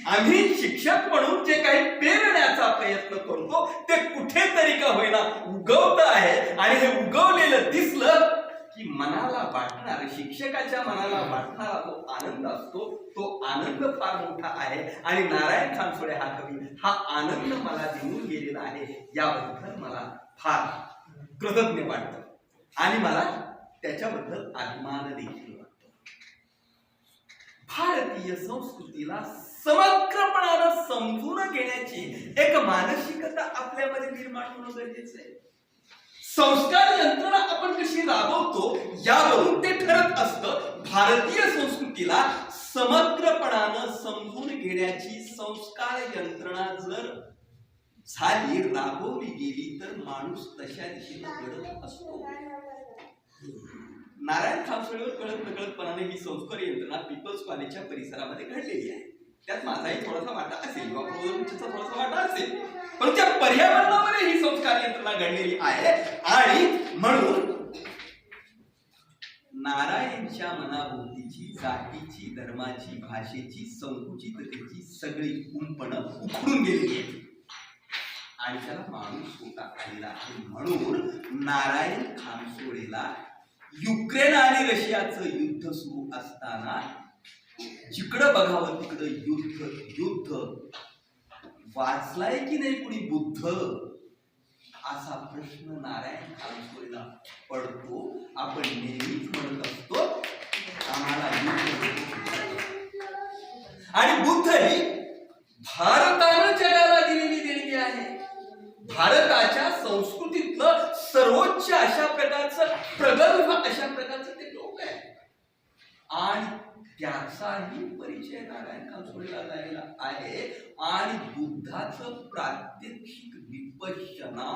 आम्ही शिक्षक म्हणून जे काही पेरण्याचा प्रयत्न करतो ते कुठेतरी का होईना उगवत आहे. आणि हे उगवलेलं दिसलं की मनाला वाटणार, शिक्षकाच्या मनाला वाटणारा तो आनंद असतो, तो आनंद फार मोठा आहे. आणि नारायण खानसोळे हा कवी हा आनंद मला देऊन गेलेला आहे. याबद्दल मला फार कृतज्ञ वाटतं आणि मला त्याच्याबद्दल अभिमान देखील वाटतो. भारतीय संस्कृतीला समग्रपणानं समजून घेण्याची एक मानसिकता आपल्यामध्ये निर्माण होणं गरजेचं आहे. संस्कार यंत्रणा आपण कशी राबवतो यावरून ते ठरत असतं. भारतीय संस्कृतीला समग्रपणानं समजून घेण्याची संस्कार यंत्रणा जर झाली, राबवली गेली तर माणूस तशा दिशेने घडत असतो. नारायण खानसोळेवर कळत नकळतपणाने ही संस्कार यंत्रणा पीपल्स कॉलेजच्या परिसरामध्ये घडलेली आहे. त्यात माझाही थोडासा वाटा असेल किंवा प्रबोधनचा थोडासा वाटा असेल, पण त्या पर्यावरणामध्ये ही संस्कार यंत्रणा घडलेली आहे. आणि म्हणून नारायणच्या मनाभोवतीची जातीची, धर्माची, भाषेची, संकुचिततेची सगळी कुंपणं उखडून गेलेली आहे आणि त्याला माणूस होता आलेला आहे. म्हणून नारायण खानसोळेला युक्रेन आणि रशियाचं युद्ध सुरू असताना जिकडं बघावं तिकडं युद्ध युद्ध, वाचलाय की नाही कुणी बुद्ध असा प्रश्न नारायण खानसोळेला पडतो. आपण नेहमीच म्हणत असतो आम्हाला युद्ध. आणि बुद्ध ही भारतानं जगाला दिलेली देणगी आहे. भारताच्या संस्कृतीतलं सर्वोच्च अशा प्रकारचं प्रगल्भ अशा प्रकारचं ते लोक आहे. आणि त्याचाही परिचय नारायण खानसोळेला झालेला आहे. आणि बुद्धाचं प्रात्यक्षिक विपश्यना,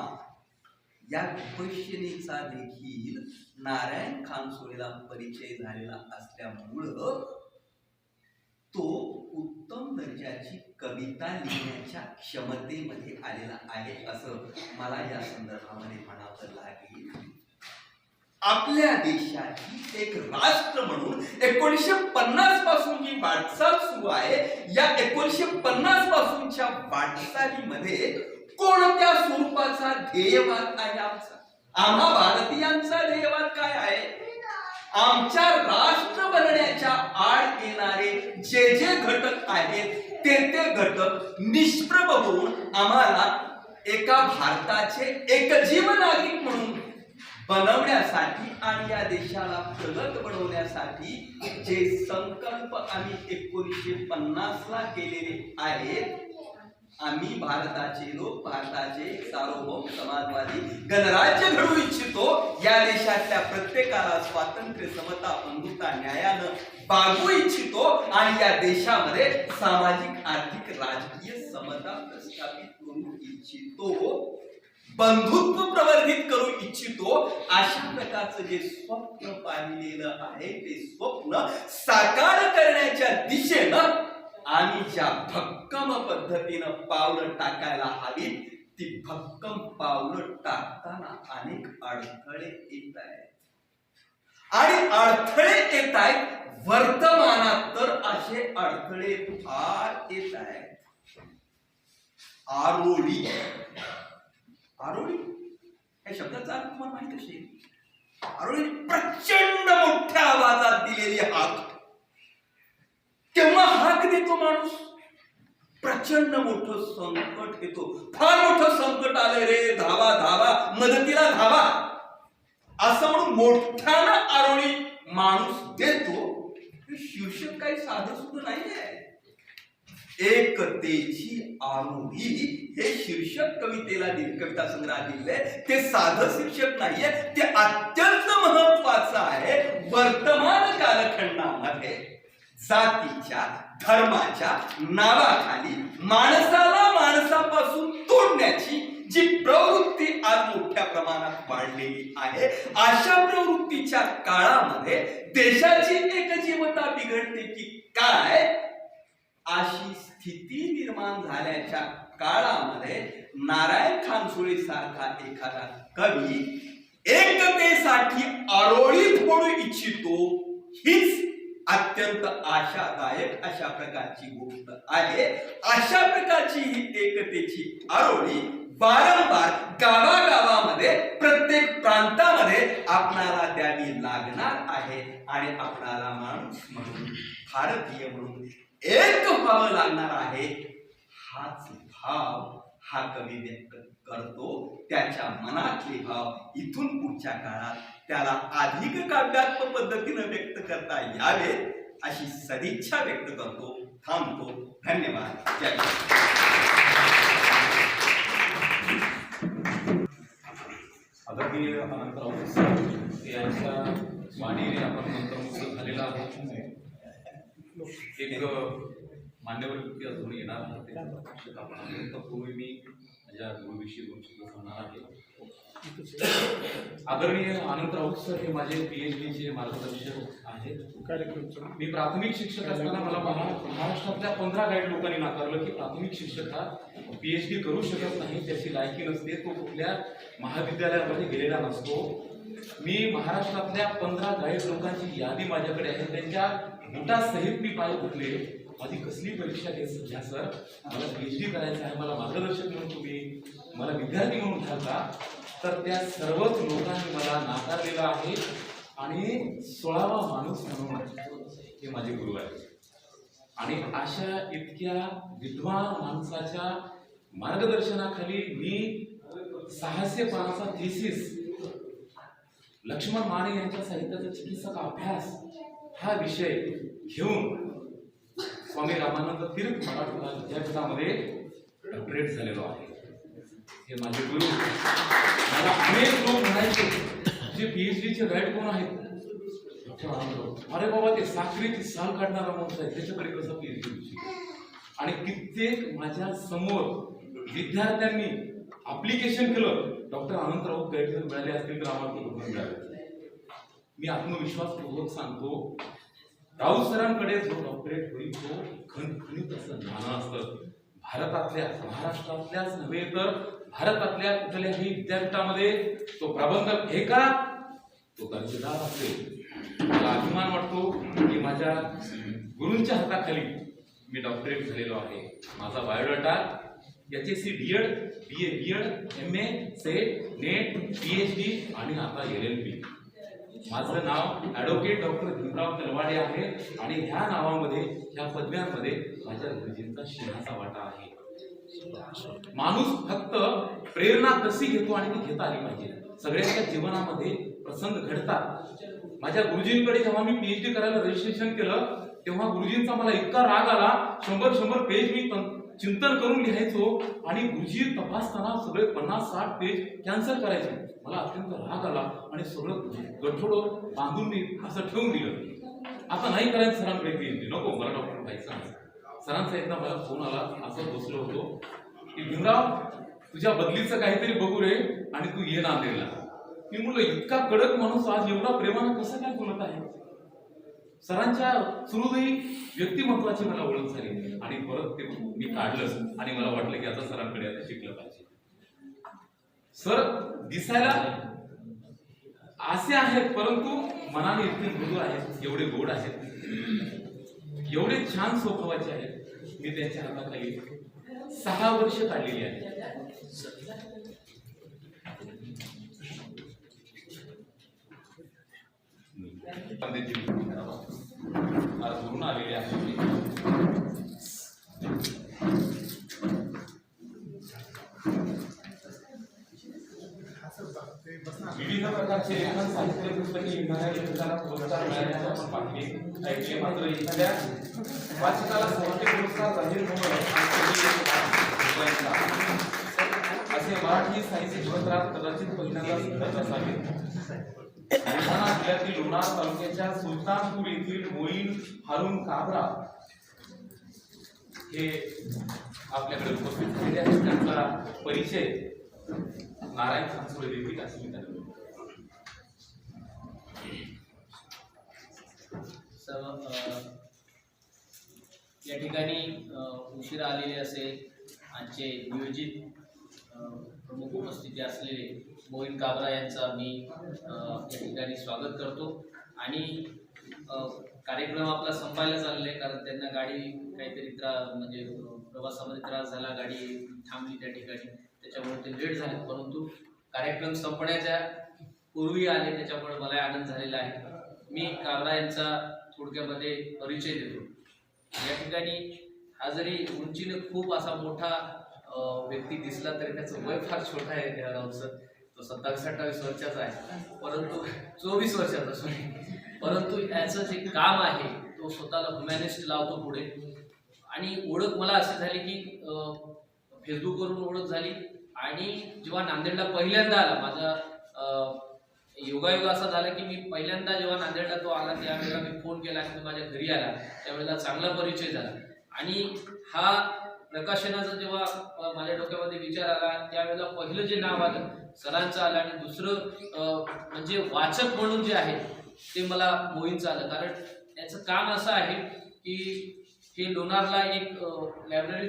या विपश्यनेचा देखील नारायण खानसोळेला परिचय झालेला असल्यामुळं तो उत्तम दर्जाची कविता लिहिण्याच्या क्षमतेमध्ये आलेला आहे असं मला या संदर्भामध्ये म्हणावं लागेल. आपल्या देशाची एक राष्ट्र म्हणून 1950 पासून जी वाटचाल सुरू आहे, या 1950 पासूनच्या वाटचालीमध्ये कोणत्या स्वरूपाचा ध्येयवाद आहे आमचा? आम्हा भारतीयांचा ध्येयवाद काय आहे? आमच्या राष्ट्र बनण्याच्या आड येणारे जे जे घटक आहेत ते ते घटक निष्प्रभ होऊन आम्हाला एका भारताचे एकजीव नागरिक म्हणून बनवण्यासाठी आणि या देशाला प्रगत बनवण्यासाठी जे संकल्प आम्ही 1950 ला केलेले आहेत, आम्ही भारताचे लोक भारताचे सार्वभौम समाजवादी गणराज्य घडवू इच्छितो। या देशातल्या प्रत्येकाला स्वातंत्र्य, समता, बंधुता, न्यायानं बागू इच्छितो आणि या देशामध्ये सामाजिक, आर्थिक, राजकीय समता प्रस्थापित करू इच्छितो, बंधुत्व प्रवर्धित करू इच्छितो। अशा प्रकारचं जे स्वप्न पाहिलेलं आहे ते स्वप्न साकार करण्याच्या दिशेनं आम्ही ज्या भक्कम पद्धतीनं पावलं टाकायला हवी, ती भक्कम पावलं टाकताना अनेक अडथळे येत आहेत आणि अडथळे येत आहेत। वर्तमानात तर असे अडथळे फार येत आहेत। आरोळी, आरोळी या शब्दाचा अर्थ तुम्हाला माहित असेल। आरोळी प्रचंड मोठ्या आवाजात दिलेली हाक, तेव्हा हाक देतो माणूस, प्रचंड मोठं संकट येतो, फार मोठं संकट आलं रे, धावा धावा, मदतीला धावा, असं म्हणून मोठ्यानं आरोळी माणूस देतो। शीर्षक काही साधं सुद्धा नाहीये। एकतेची आरोही हे शीर्षक कवितेला कविता संग्रहात दिले, ते साधं शीर्षक नाहीये, ते अत्यंत महत्वाचं आहे। वर्तमान कालखंडामध्ये जातीच्या, धर्माच्या नावाखाली माणसाला माणसापासून तोडण्याची जी प्रवृत्ती आज मोठ्या प्रमाणात वाढलेली आहे, अशा प्रवृत्तीच्या काळामध्ये देशाची एकजीवता बिघडते की काय, अशी स्थिती निर्माण झाल्याच्या काळामध्ये नारायण खानसोळे सारखा एखादा कवी एकतेसाठी आरोळी फोडू इच्छितो, हीच अत्यंत आशादायक अशा प्रकारची गोष्ट आहे। अशा प्रकारची ही एकतेची आरोळी वारंवार गावागावामध्ये, प्रत्येक प्रांतामध्ये आपणाला द्यावी लागणार आहे आणि आपणाला माणूस म्हणून, भारतीय म्हणून एक व्हावं लागणार आहे। हाच भाव हा कवी व्यक्त करतो, त्याच्या मनातले भाव इथून पुढच्या काळात त्याला अधिक काव्यात्मक पद्धतीने व्यक्त करता यावे अशी सदिच्छा व्यक्त करतो। थांबतो। धन्यवाद। जय आदरणीय अनंतराव यांच्या वाणीने आपण मंत्रमुग्ध झालेला आहे। एक मान्यवर व्यक्ती अजून येणार होते, पूर्वी मी माझ्या गुरुविषयी 2 शब्द सांगणार आहे। आदरणीय अनंतराव सर हे माझे PhD चे मार्गदर्शक आहेत। मी प्राथमिक शिक्षक असताना मला महाराष्ट्रातल्या 15 गाईड लोकांनी नाकारलं की प्राथमिक शिक्षक हा PhD करू शकत नाही, त्याची लायकी नसते, तो कुठल्या महाविद्यालयामध्ये गेलेला नसतो। मी महाराष्ट्रातल्या 15 गाईड लोकांची यादी माझ्याकडे आहे, त्यांच्या बुटासहित मी पाय उठले। माझी कसली परीक्षा घ्या सर, मला PhD करायचं आहे, मला मार्गदर्शक म्हणून तुम्ही मला विद्यार्थी म्हणून घ्याल, तर त्या सर्वच लोकांनी मला नाकारलेलं आहे आणि 16वा माणूस म्हणून हे माझे गुरु आहेत। आणि अशा इतक्या विद्वान माणसाच्या मार्गदर्शनाखाली मी 600 पानाचा थेसिस, लक्ष्मण माने यांच्या साहित्याचा चिकित्सक अभ्यास हा विषय घेऊन स्वामी रामानंद तीर्थ मराठवाडा विद्यापीठामध्ये डॉक्टरेट झालेलो आहे। हे माझे गुरु। मला अनेक लोक म्हणायचे जे PhD चे गाईड कोण आहेत, अरे बाबा ते साखरेची साल काढणारा माणूस आहे, त्याच्याकडे कसं PhD होईल। आणि कित्येक माझ्या समोर विद्यार्थ्यांनी ऍप्लिकेशन केलं, डॉक्टर अनंतराव गाईड जर मिळाले असतील तर आम्हाला कुठून मिळाले। मी आत्मविश्वासपूर्वक सांगतो, राऊत सरांकडे जो डॉक्टरेट होईल तो खणखणीत असं नाणं असतं। भारतातल्या, महाराष्ट्रातल्याच नव्हे तर भारतातल्या कुठल्याही विद्यापीठामध्ये तो प्रबंध फेका, तो दर्जेदार असेल। मला अभिमान वाटतो की माझ्या गुरूंच्या हाताखाली मी डॉक्टरेट झालेलो आहे। माझा biodata HSC DED, BA BEd, MA, SET, NET, PhD आणि आता LLB। माझं नाव ॲडव्होकेट डॉक्टर भीमराव तलवाडे आहे आणि ह्या नावामध्ये, ह्या पदव्यांमध्ये माझ्या गुरुजींचा सिंहाचा वाटा आहे। माणूस फक्त प्रेरणा कशी घेतो आणि ती घेता आली पाहिजे. सगळ्यांच्या जीवनामध्ये प्रसंग घडतात. माझ्या गुरुजींकडे जेव्हा मी पीएचडी करायला रजिस्ट्रेशन केलं तेव्हा गुरुजींचा मला इतका राग आला. 100 पेज मी चिंतन करून लिहायचो आणि गुरुजी तपासताना सगळे 50-60 पेज कॅन्सल करायचे. मला अत्यंत राग आला आणि सगळं गठोडं बांधून मी असं ठेवून दिलं. आता नाही करायचं सरांकडे पीएचडी, नको मला डॉक्टर व्हायचं. सरांचा एकदा मला फोन आला, असं बसलो होतो की भीमराव तुझ्या बदलीचं काहीतरी बघू रे आणि तू ये नांदेडला. मी मुलं इतका कडक माणूस आज एवढा प्रेमानं कसं काय बोलत आहे. सरांच्या सुहृदयी व्यक्तिमत्वाची मला ओळख झाली आणि परत ते मी काढलं आणि मला वाटलं की आता सरांकडे आता शिकलं पाहिजे. सर दिसायला असे आहेत परंतु मनाने इतके मृदू आहेत, एवढे गोड आहेत, एवढे छान स्वभावाचे आहेत. मी त्यांच्या हाताखाली 6 वर्ष काढलेली आहेत. आज धरून आलेले आहे. विविध प्रकारचे लेखन साहित्य पुस्तके लिहिणाऱ्या लेखकाला पुरस्कार मिळाल्याचे आपण पाहिले ऐकले. मात्र एखाद्या वाचकाला साहित्य पुरस्कार जाहीर होणं असे मराठी साहित्य जगत्रात कदाचित पहिल्यांदाच घडत असावे. बुलढाणा जिल्ह्यातील लोणार तालुक्याच्या सुलतानपूर येथील मोईन हारून काबरा हे आपल्याकडे उपस्थित झालेले आहेत. त्यांचा परिचय नारायण खानसोळे देखील असेल. या ठिकाणी उशिरा आलेले असे आजचे नियोजित प्रमुख उपस्थिती असलेले मोईन काबरा यांचा मी या ठिकाणी स्वागत करतो. आणि कार्यक्रम आपला संपायला चालले आहे कारण त्यांना गाडी काहीतरी म्हणजे प्रवासामध्ये त्रास झाला, गाडी थांबली त्या ठिकाणी, त्याच्यामुळे ते लेट झाले. परंतु कार्यक्रम संपण्याच्या पूर्वी आले, त्याच्यामुळे मला आनंद झालेला आहे. मी काबरा यांचा थोडक्यामध्ये परिचय देतो. या ठिकाणी हा जरी उंचीने खूप असा मोठा व्यक्ती दिसला तरी त्याचं वय फार छोटा आहे. राऊतचं तो 27-28 वर्षाचा आहे, परंतु 24 वर्षाचा सॉरी. परंतु याचं जे काम आहे तो स्वतःला ह्युमॅनिस्ट लावतो पुढे. आणि ओळख मला अशी झाली की फेसबुकवरून ओळख झाली. आणि जेव्हा नांदेडला पहिल्यांदा आला, माझा योगायोग असा झाला की मी पहिल्यांदा जेव्हा नांदेडला तो आला त्यावेळेला मी फोन केला की तो माझ्या घरी आला, त्यावेळेला चांगला परिचय झाला. आणि हा प्रकाशनाचा जेव्हा माझ्या डोक्यामध्ये विचार आला त्यावेळेला पहिलं जे नाव आलं सरांचं आलं आणि दुसरं म्हणजे वाचक म्हणून जे आहे ते मला मोहीनचं आलं. कारण त्याचं काम असं आहे की हे लोणारला एक लायब्ररी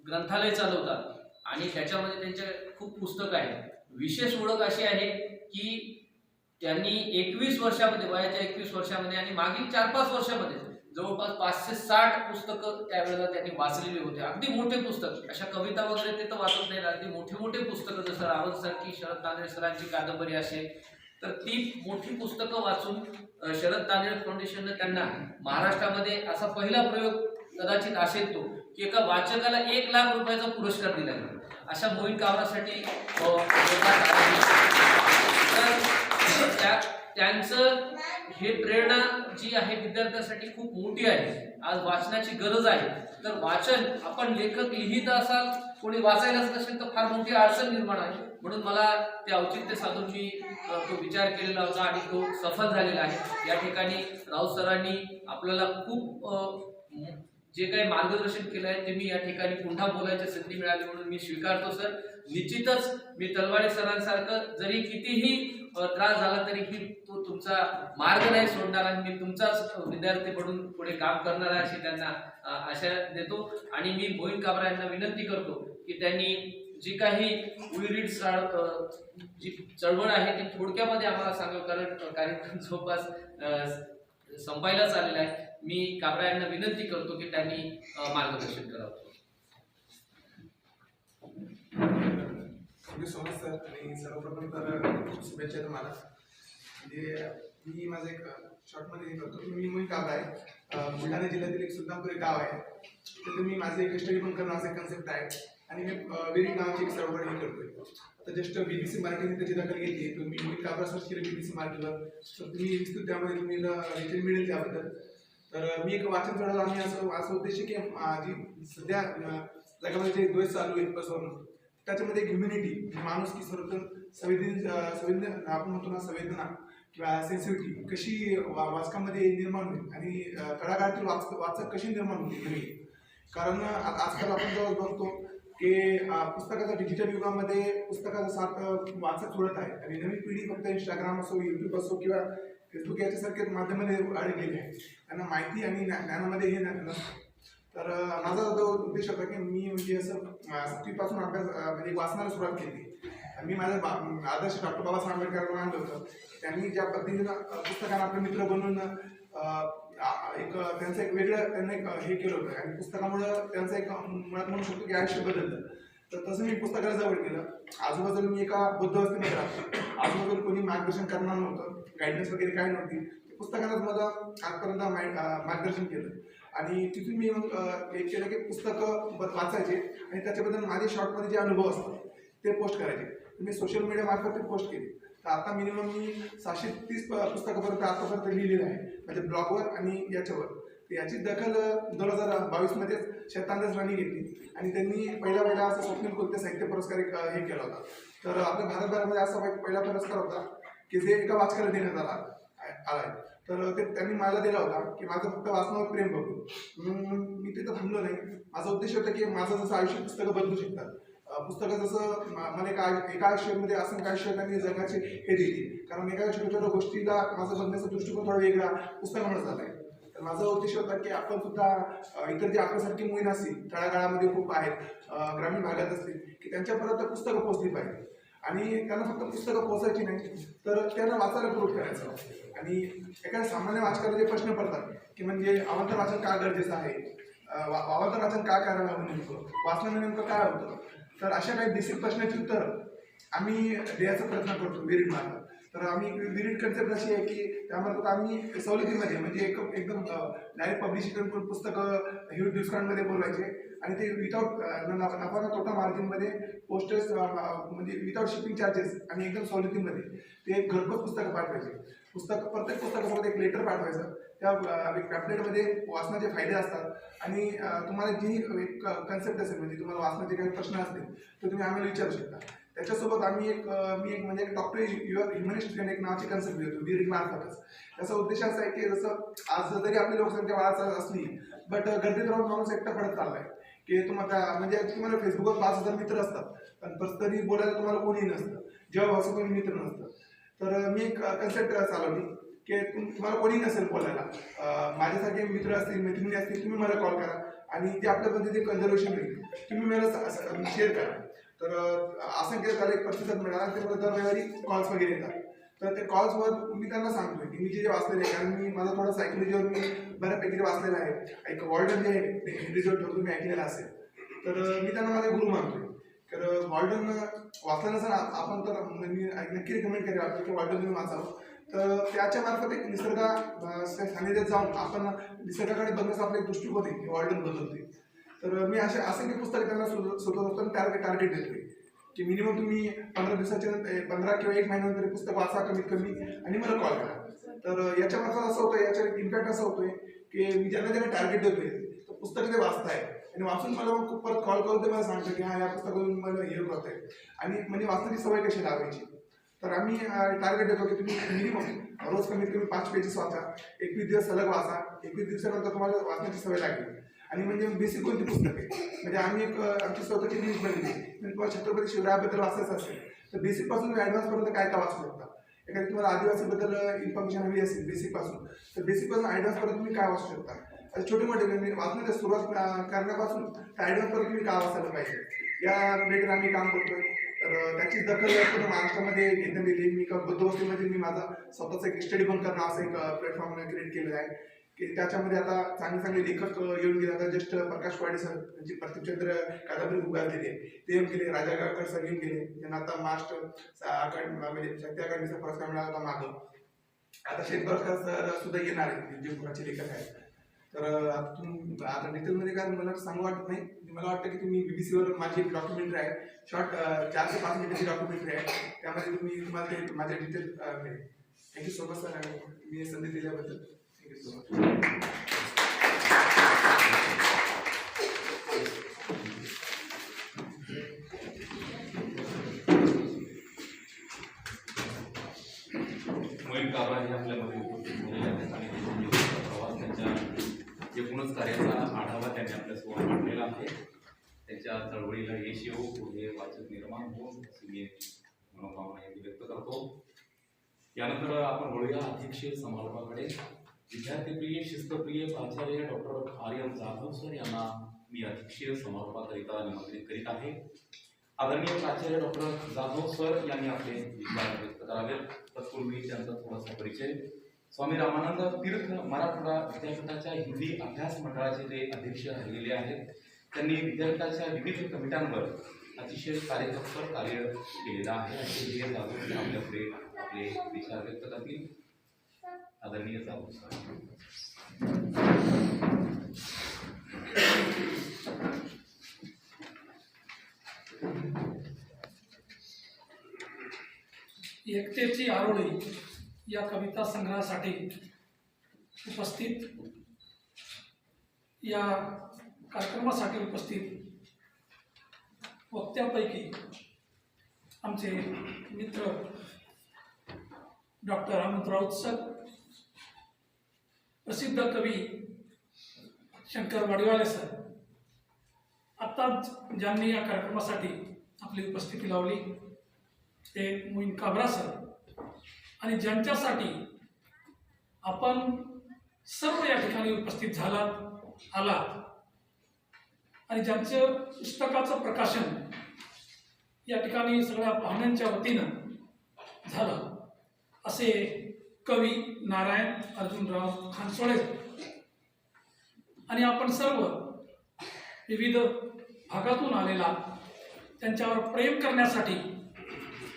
ग्रंथालय चालवतात आणि त्याच्यामध्ये त्यांच्या खूप पुस्तकं आहेत. विशेष ओळख अशी आहे की त्यांनी 21 वर्षामध्ये, वयाच्या 21 वर्षामध्ये आणि मागील 4-5 वर्षामध्ये जवळपास 560 पुस्तकं त्यावेळेला त्यांनी वाचलेली होते. अगदी मोठे पुस्तक, अशा कविता वगैरे ते तर वाचत नाहीत, अगदी मोठे मोठे पुस्तकं, जसं रावणसारखी शरद तांदळे सरांची कादंबरी असेल तर ती मोठी पुस्तकं वाचून शरद तांदळे फाउंडेशनने त्यांना महाराष्ट्रामध्ये असा पहिला प्रयोग कदाचित असेल तो की एका वाचकाला 1 लाख रुपयाचा पुरस्कार दिला गेला. अशा मोहीन काबरासाठी त्यांचं हे प्रेरणा जी आहे विद्यार्थ्यांसाठी खूप मोठी आहे. आज वाचनाची गरज आहे. तर वाचन, आपण लेखक लिहित असाल, कोणी वाचायलाच नसेल तर फार मोठी अडचण निर्माण आहे. म्हणून मला ते औचित्य साधून मी तो विचार केलेला होता आणि तो सफल झालेला आहे. या ठिकाणी राऊत सरांनी आपल्याला खूप जे काही मार्गदर्शन केलं आहे ते मी या ठिकाणी पुन्हा बोलायची संधी मिळाली म्हणून मी स्वीकारतो. सर, निश्चितच मी तलवाडे सरांसारखं जरी कितीही त्रास झाला तरीही तो तुमचा मार्ग नाही सोडणार आणि मी तुमचाच विद्यार्थी म्हणून पुढे काम करणार आहे अशी त्यांना आशा देतो. आणि मी मोहीन काबरा यांना विनंती करतो की त्यांनी जी काही वी रीड जी चळवळ आहे ती थोडक्यामध्ये आम्हाला सांगावं, कारण कार्यक्रम जवळपास संपायलाच आलेला आहे. मी काबरा यांना विनंती करतो की त्यांनी मार्गदर्शन करावं. सर आणि सर्वप्रथम तर शुभेच्छा तुम्हाला. म्हणजे मी माझं एक शॉर्टमध्ये हे करतो. मी मोहित काबरा आहे. बुलढाणा जिल्ह्यातील एक सुलतानपूर एक गाव आहे. तिथे मी माझे एक स्टडी पण करणं असं कन्सेप्ट आहे आणि मी विरीड नावाची एक सर्व्हर हे करतोय. आता जस्ट BBC मराठीने त्याची दखल घेतली. तुम्ही मोहित काबरा सर्च केलं BBC मराठीवर तर तुम्ही विस्तृत त्यामध्ये तुम्हाला डिटेल मिळेल त्याबद्दल. तर मी एक वाचन चढवलं आणि असं उद्देश की जी सध्या जगामध्ये जे द्वेष चालू आहे पसरवणं त्याच्यामध्ये ह्युमॅनिटी माणूस की संवेदना आपण म्हणतो ना संवेदना किंवा सेन्सिटिव्हिटी कशी वाचकामध्ये निर्माण होईल आणि तळागाळातील वाचक कशी निर्माण होतील नवी. कारण आजकाल आपण जेव्हा बघतो की पुस्तकाच्या डिजिटल युगामध्ये पुस्तकाचा साथ वाचक सोडत आहे आणि नवी पिढी फक्त इंस्टाग्राम असो यूट्यूब असो किंवा फेसबुक याच्यासारख्या माध्यमामध्ये अडकलेली आहे. त्यांना माहिती आणि ज्ञानामध्ये हे नसतं. तर माझा जो उद्देश होता की मी म्हणजे असं 7वीपासून अभ्यास म्हणजे वाचनाला सुरुवात केली. मी माझं आदर्श डॉक्टर बाबासाहेब आंबेडकरांना आणलं होतं. त्यांनी ज्या पद्धतीनं पुस्तकांना आपले मित्र बनवून एक त्यांचं एक वेगळं त्यांनी एक हे केलं होतं आणि पुस्तकामुळं त्यांचं एक मुळात म्हणू शकतो की आयुष्य बदललं. तर तसं मी पुस्तकाला जवळ केलं. आजूबाजूला मी एका बुद्ध वस्तीमध्ये राहतो. आजूबाजूला कोणी मार्गदर्शन करणार नव्हतं, गायडन्स वगैरे काय नव्हती. पुस्तकानंच मला आजपर्यंत मार्गदर्शन केलं आणि तिथून मी मग एक केलं की पुस्तकं वाचायचे आणि त्याच्याबद्दल माझे शॉर्टमध्ये जे अनुभव असतात ते पोस्ट करायचे. मी सोशल मीडिया मार्फत ते पोस्ट केले. तर आता मिनिमम मी 730 पुस्तकापर्यंत आतापर्यंत लिहिलेलं आहे म्हणजे ब्लॉगवर आणि याच्यावर. तर याची दखल 2022मध्येच शतांदाज राणी घेतली आणि त्यांनी पहिला असं स्वप्नील कोलते साहित्य पुरस्कार एक हे केला होता. तर आपल्या भारतभरामध्ये असा पहिला पुरस्कार होता की जे एका वाचकाला देण्यात आलाय. तर ते त्यांनी मला दिला होता की माझं फक्त वाचनावर प्रेम बघून. म्हणून मी तिथं थांबलो नाही. माझा उद्देश होता की माझं जसं आयुष्य पुस्तकं बदलू शकतात. पुस्तकं जसं मला एका आयुष्यामध्ये असं काही आयुष्यात त्यांनी जगाचे हे दिली. कारण एका छोट्या गोष्टीला माझा बघण्याचा दृष्टिकोन थोडा वेगळा पुस्तकामुळे झाला आहे. तर माझा उद्देश होता की आपण सुद्धा इतर जे आपल्यासारखी मोहीम असतील तळागाळामध्ये खूप आहेत ग्रामीण भागात असतील की त्यांच्यापर्यंत पुस्तकं पोहोचली पाहिजे आणि त्यांना फक्त पुस्तकं पोहोचायची नाही तर त्यांना वाचायला प्रोट करायचं. आणि एखाद्या सामान्य वाचकाला जे प्रश्न पडतात की म्हणजे अवांतर वाचन का गरजेचं आहे, अवांतर वाचन का करायला हवं, नेमकं वाचनाने नेमकं काय होतं. तर अशा काही बेसिक प्रश्नाची उत्तर आम्ही द्यायचा प्रयत्न करतो विरीड मार्फत. तर आम्ही विरीड कन्सेप्ट अशी आहे की त्यामार्फत आम्ही सवलतीमध्ये म्हणजे एकदम डायरेक्ट पब्लिशिंग करून पुस्तकं ह्यूज डिस्काउंटमध्ये बोलवायचे आणि ते विदाउट नफा तोटा मार्जिनमध्ये पोस्टर्स म्हणजे विदाउट शिपिंग चार्जेस आणि एकदम सवलतीमध्ये ते घरपोच पुस्तकं पाठवायचे. प्रत्येक पुस्तकासोबत एक लेटर पाठवायचं. त्या पॅम्पलेटमध्ये वाचनाचे फायदे असतात आणि तुम्हाला जी एक कन्सेप्ट असेल म्हणजे तुम्हाला वाचनाचे काही प्रश्न असतील तर तुम्ही आम्हाला विचारू शकता. त्याच्यासोबत मी एक म्हणजे डॉक्टर ह्युमनिस्ट एक नावाची कन्सेप्ट देतो विरीड मार्फतच. त्याचा उद्देश असा आहे की जसं आज जरी आपली लोकसंख्या वाढत असली बट गर्दीत राहून माणूस एकटा पडत चाललाय की तुम्हाला म्हणजे तुम्हाला फेसबुकवर 5,000 मित्र असतात पण तरी बोलायला तुम्हाला कोणी नसतं, जेव्हा भाषा कोणी मित्र नसतं. तर मी एक कन्सेप्ट चालवली की तुम्हाला कोणी नसेल बोलायला, माझ्यासारखे मित्र असतील मैत्रिणी असतील तुम्ही मला कॉल करा आणि ते आपल्या पद्धतीने कन्झर्वेशन होईल तुम्ही मला शेअर करा. तर असंख्य त्याला एक प्रतिसाद मिळाला. ते मला दर रविवारी कॉल्स वगैरे येतात. तर ते कॉल्सवर मी त्यांना सांगतोय की मी जे वाचलेले आहे कारण मी माझा थोडा सायकोलॉजीवर मी बऱ्यापैकी वाचलेला आहे. एक वॉर्डन जे आहे रिझल्ट तुम्ही ऐकलेला असेल तर मी त्यांना माझे गुरु मानतोय. तर वॉर्डन वाचलं नसेल आपण तर मी नक्की रिकमेंड करेल की वॉर्डन तुम्ही वाचावं. तर त्याच्या मार्फत एक निसर्ग सानिध्यात जाऊन आपण निसर्गाकडे बघण्याचा आपला एक दृष्टिकोन आहे वॉर्डन बदलते. तर मी असंख्य पुस्तकं त्यांना स्वतः असताना टार्गेट देतोय की मिनिमम तुम्ही 15 दिवसाच्या 15 किंवा 1 महिन्यानंतर पुस्तक वाचा कमीत कमी आणि मला कॉल करा. तर याच्या मार्फत असं होतं, याच्या इम्पॅक्ट असा होतोय की मी ज्यांना टार्गेट देतोय तर पुस्तक ते वाचताय आणि वाचून मला मग परत कॉल करून ते मला सांगतं की या पुस्तकातून मला हे करतोय आणि म्हणजे वाचण्याची सवय कशी लावायची. तर आम्ही टार्गेट देतो की तुम्ही मिनिमम रोज कमीत कमी 5 पेजेस वाचा, 21 दिवस सलग वाचा, 21 दिवसानंतर तुम्हाला वाचण्याची सवय लागेल. आणि म्हणजे बेसिक कोणती पुस्तक आहे म्हणजे आम्ही एक आमची स्वतःची लिस्ट बनवली. तुम्हाला छत्रपती शिवरायाबद्दल वाचायचं असेल तर बेसिकपासून ॲडव्हान्सपर्यंत काय वाचू शकता. एखादी तुम्हाला आदिवासीबद्दल इन्फॉर्मेशन हवी असेल बेसिकपासून तर बेसिकपासून ॲडव्हान्सपर्यंत तुम्ही काय वाचू शकता. असे छोटे मोठे म्हणजे वाचण्याची सुरुवात करण्यापासून त्या ॲडव्हान्सपर्यंत तुम्ही काय वाचायला पाहिजे या रिलेटेड आम्ही काम करतोय. तर त्याची दखल पूर्ण महाराष्ट्रामध्ये घेण्यात येईल. मी बुद्ध वस्तीमध्ये मी माझा स्वतःचा एक स्टडी पण करणं असं एक प्लॅटफॉर्म क्रिएट केलेलं आहे की त्याच्यामध्ये आता चांगले लेखक येऊन गेले. आता जस्ट प्रकाश वाडे सर त्यांची प्रतिचंद्र कादंबरी उभारलेली आहे ते येऊन गेले. राजा गावकर सर येऊन गेले. त्यांना आता महाराष्ट्र म्हणजे साहित्य अकादमीचा पुरस्कार मिळाला होता मागं. आता शेतबरकर सर सुद्धा येणार आहेत जे पुराचे लेखक आहेत. तर आता डिटेलमध्ये काय मला सांगू वाटत नाही. मला वाटतं की तुम्ही BBC वर माझी एक डॉक्युमेंटरी आहे, शॉर्ट 4 ते 5 मिनिटाची डॉक्युमेंटरी आहे, त्यामध्ये तुम्हाला ते माझे डिटेल मिळेल. थँक्यू सो मच सर, आणि मी संधी दिल्याबद्दल थँक्यू सो मच. मोहीम काबरा हे आपल्यामध्ये उपस्थित झालेले आहेत आणि त्यांचा प्रवास, त्यांच्या एकूणच कार्याचा आढावा त्यांनी आपल्यासमोर मांडलेला आहे. त्यांच्या चळवळीला यश येऊ, पुढे वाचक निर्माण होऊन अशी मी मनोभावना व्यक्त करतो. यानंतर आपण वळूया अध्यक्ष समारोपाकडे. विद्यार्थीप्रिय शिस्तप्रिय प्राचार्य डॉक्टर आर्यन जाधव सर यांना मी अध्यक्षीय समारोपाकरिता निमंत्रित करीत आहे. आदरणीय प्राचार्य डॉक्टर जाधव सर यांनी आपले विचार व्यक्त करावे. तत्पूर्वी त्यांचा थोडासा परिचय. स्वामी रामानंद तीर्थ मराठवाडा विद्यापीठाच्या हिंदी अभ्यास मंडळाचे ते अध्यक्ष राहिलेले आहेत. त्यांनी विद्यापीठाच्या विविध कमिट्यांवर अतिशय कार्यतत्पर कार्य केलेलं आहे. असे जाधव सर आपल्यापुढे आपले विचार व्यक्त करतील. आदरणीय जाधव सर. एकतेची आरोळी या कविता संग्रहासाठी उपस्थित, या कार्यक्रमासाठी उपस्थित वक्त्यापैकी आमचे मित्र डॉक्टर अनंत राऊत सर, प्रसिद्ध कवी शंकर वाडीवाले सर, आत्ताच ज्यांनी या कार्यक्रमासाठी आपली उपस्थिती लावली ते मोहीन काबरा सर, आणि ज्यांच्यासाठी आपण सर्व या ठिकाणी उपस्थित आलात आणि ज्यांचं पुस्तकाचं प्रकाशन या ठिकाणी सगळ्या पाहुण्यांच्या वतीनं झालं असे कवी नारायण अर्जुनराव खानसोळे, आणि आपण सर्व विविध भागातून आलेला त्यांच्यावर प्रेम करण्यासाठी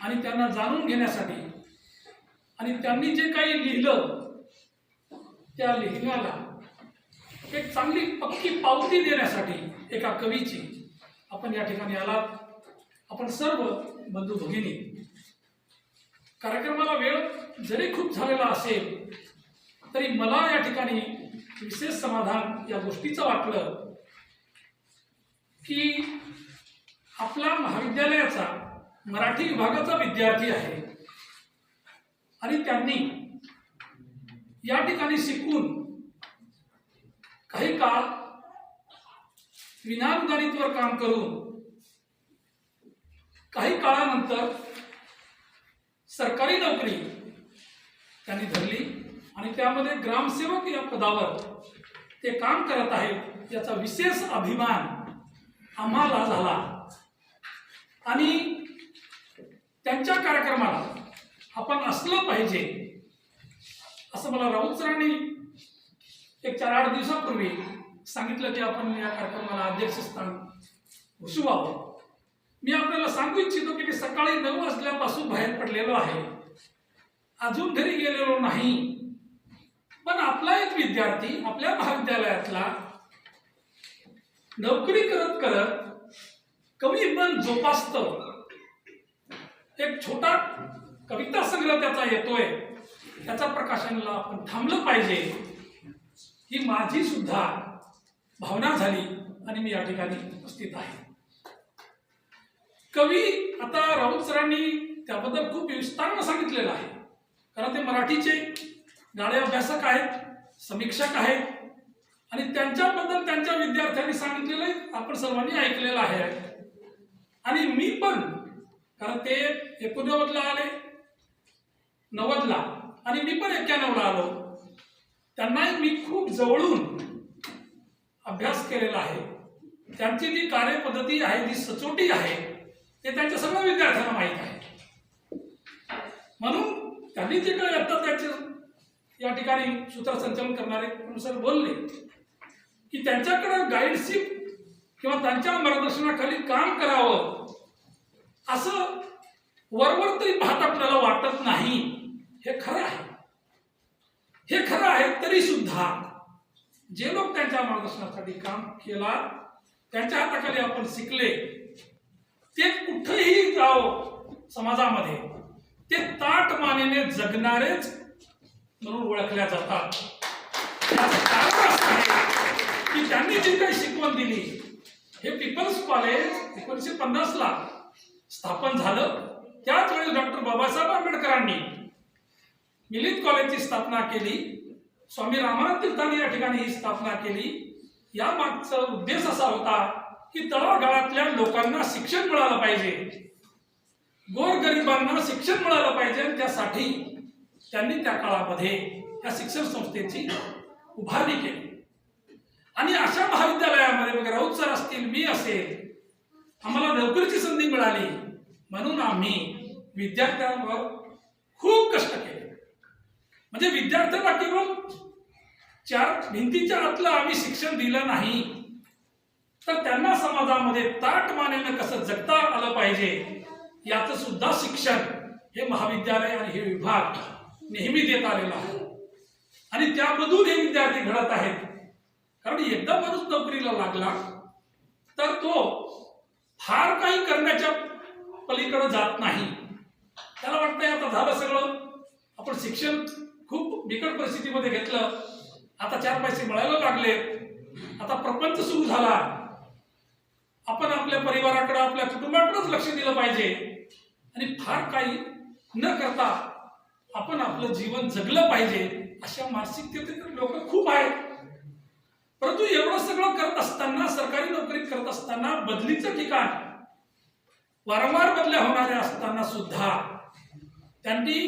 आणि त्यांना जाणून घेण्यासाठी आणि त्यांनी जे काही लिहिलं त्या लिहिण्याला एक चांगली पक्की पावती देण्यासाठी एका कवीची आपण या ठिकाणी आलात. आपण सर्व बंधू भगिनी, कार्यक्रमाला वेळ जरी खूप झालेला असेल तरी मला या ठिकाणी विशेष समाधान या गोष्टीचं वाटलं की आपला महाविद्यालयाचा मराठी विभागाचा विद्यार्थी आहे आणि त्यांनी या ठिकाणी शिकून काही काळ विनानुदानितवर काम करून काही काळानंतर सरकारी नोकरी त्यांनी धरली आणि त्यामध्ये ग्रामसेवक या पदावर ते काम करत आहेत याचा विशेष अभिमान आम्हाला झाला. आणि त्यांच्या कार्यक्रमाला आपण असलं पाहिजे असं मला राऊत सरांनी एक 4-8 दिवसापूर्वी सांगितलं की आपण या कार्यक्रमाला अध्यक्षस्थान भूषवावं. मी आपल्याला सांगू इच्छितो की मी सकाळी 9 वाजल्यापासून बाहेर पडलेलो आहे, अजून घरी गेलेलो नाही. पण आपला एक विद्यार्थी आपल्या महाविद्यालयातला नोकरी करत करत कवी मन जोपासतो, एक छोटा कविता संग्रह त्याचा येतोय, त्याचा प्रकाशनाला आपण थांबलं पाहिजे ही माझी सुद्धा भावना झाली आणि मी या ठिकाणी उपस्थित आहे. कवी आता राऊत सरांनी त्याबद्दल खूप विस्तारानं सांगितलेलं आहे, कारण ते मराठीचे गाढे अभ्यासक आहेत, समीक्षक आहेत आणि त्यांच्याबद्दल त्यांच्या विद्यार्थ्यांनी सांगितलेलं आपण सर्वांनी ऐकलेलं आहे. आणि मी पण, कारण ते 89ला आले, 90ला, आणि मी पण 91ला आलो, त्यांनाही मी खूप जवळून अभ्यास केलेला आहे. त्यांची जी कार्यपद्धती आहे, जी सचोटी आहे, ते त्यांच्या सगळ्या विद्यार्थ्यांना माहीत आहे. म्हणून त्यांनी जे काही आता त्याचे या ठिकाणी सूत्रसंचालन करणारे प्रोफेसर बोलले की त्यांच्याकडे गाईडशिप किंवा त्यांच्या मार्गदर्शनाखाली काम करावं असं वरवर तरी पाहत आपल्याला वाटत नाही, हे खरं आहे. हे खरं आहे, तरी सुद्धा जे लोक त्यांच्या मार्गदर्शनासाठी काम केला, त्यांच्या हाताखाली आपण शिकले, ते कुठेही जावं समाजामध्ये ते ताट मानेने जगणारेच म्हणून ओळखल्या जातात. याचं कारण असं आहे की त्यांनी जी काही शिकवण दिली, हे पीपल्स कॉलेज 1950ला स्थापन झालं. त्याच वेळी डॉक्टर बाबासाहेब आंबेडकरांनी मिलिंद कॉलेजची स्थापना केली. स्वामी रामानंद तीर्थांनी या ठिकाणी ही स्थापना केली. या मागचा उद्देश असा होता की तळागाळातल्या लोकांना शिक्षण मिळालं पाहिजे, गोरगरिबांना शिक्षण मिळालं पाहिजे, आणि त्यासाठी त्यांनी त्या काळामध्ये या शिक्षण संस्थेची उभारणी केली. आणि अशा महाविद्यालयामध्ये मग राऊत सर असतील, मी असेल, आम्हाला नोकरीची संधी मिळाली म्हणून आम्ही विद्यार्थ्यांवर खूप कष्ट केले. म्हणजे विद्यार्थ्यांना केवळ चार भिंतीच्या आतलं आम्ही शिक्षण दिलं नाही, तर त्यांना समाजामध्ये ताट मानेनं कसं जगता आलं पाहिजे याचं सुद्धा शिक्षण हे महाविद्यालय आणि हे विभाग नेहमी देत आलेला आहे. आणि त्यामधून हे विद्यार्थी घडत आहेत. कारण एकदा माणूस नोकरीला लागला तर तो फार काही करण्याच्या पलीकडे जात नाही. त्याला वाटतंय आता झालं सगळं, आपण शिक्षण खूप बिकट परिस्थितीमध्ये घेतलं, आता 4 पैसे मिळायला लागले, आता प्रपंच सुरू झाला, आपण आपल्या परिवाराकडे, आपल्या कुटुंबाकडेच लक्ष दिलं पाहिजे, आणि फार काही न करता आपण आपलं जीवन जगलं पाहिजे, अशा मानसिकतेचे लोक खूप आहेत. परंतु एवढं सगळं करत असताना, सरकारी नोकरी करत असताना, बदलीचं ठिकाण वारंवार बदल्या होणाऱ्या असताना सुद्धा त्यांनी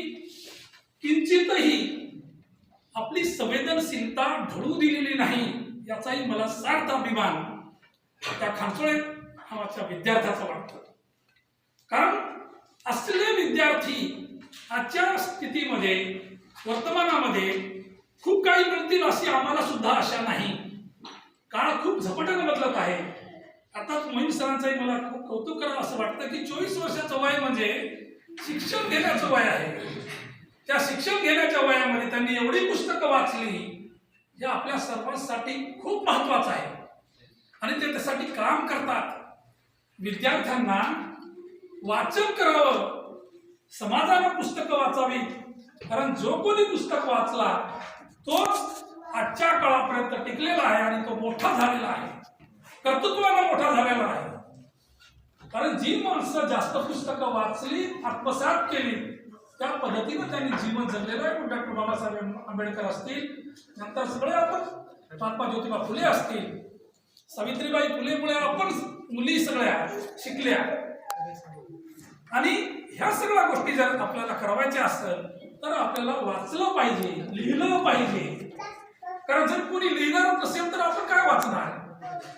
किंचितही आपली संवेदनशीलता ढळू दिलेली नाही, याचाही मला सार्थ अभिमान त्या खानसोळे नावाच्या विद्यार्थ्याचा वाटतं. कारण असले विद्यार्थी आजच्या स्थितीमध्ये, वर्तमानामध्ये खूप काही मिळतील अशी आम्हाला सुद्धा आशा नाही. काळ खूप झपाट्याने बदलत आहे. आता मोहीम सरांचंही मला खूप कौतुक करावं असं वाटतं की 24 वर्षाचं वय म्हणजे शिक्षण घेण्याचं वय आहे. त्या शिक्षण घेण्याच्या वयामध्ये त्यांनी एवढी पुस्तकं वाचली, जे आपल्या सर्वांसाठी खूप महत्वाचं आहे, आणि ते त्यासाठी काम करतात. विद्यार्थ्यांना वाचन करावं, समाजानं पुस्तकं वाचावी, कारण जो कोणी पुस्तक वाचला तोच आजच्या काळापर्यंत टिकलेला आहे आणि तो मोठा झालेला आहे, कर्तृत्वाला मोठा झालेला आहे. कारण जी माणसं जास्त पुस्तकं वाचली, आत्मसात केली, त्या पद्धतीनं त्यांनी जीवन जगलेलं आहे. डॉक्टर बाबासाहेब आंबेडकर असतील, नंतर सगळे आपण महात्मा ज्योतिबा फुले असतील, सावित्रीबाई फुलेमुळे आपण मुली सगळ्या शिकल्या. आणि ह्या सगळ्या गोष्टी जर आपल्याला करावायच्या असेल तर आपल्याला वाचलं पाहिजे, लिहिलं पाहिजे. कारण जर कोणी लिहिणार नसेल तर आपण काय वाचणार.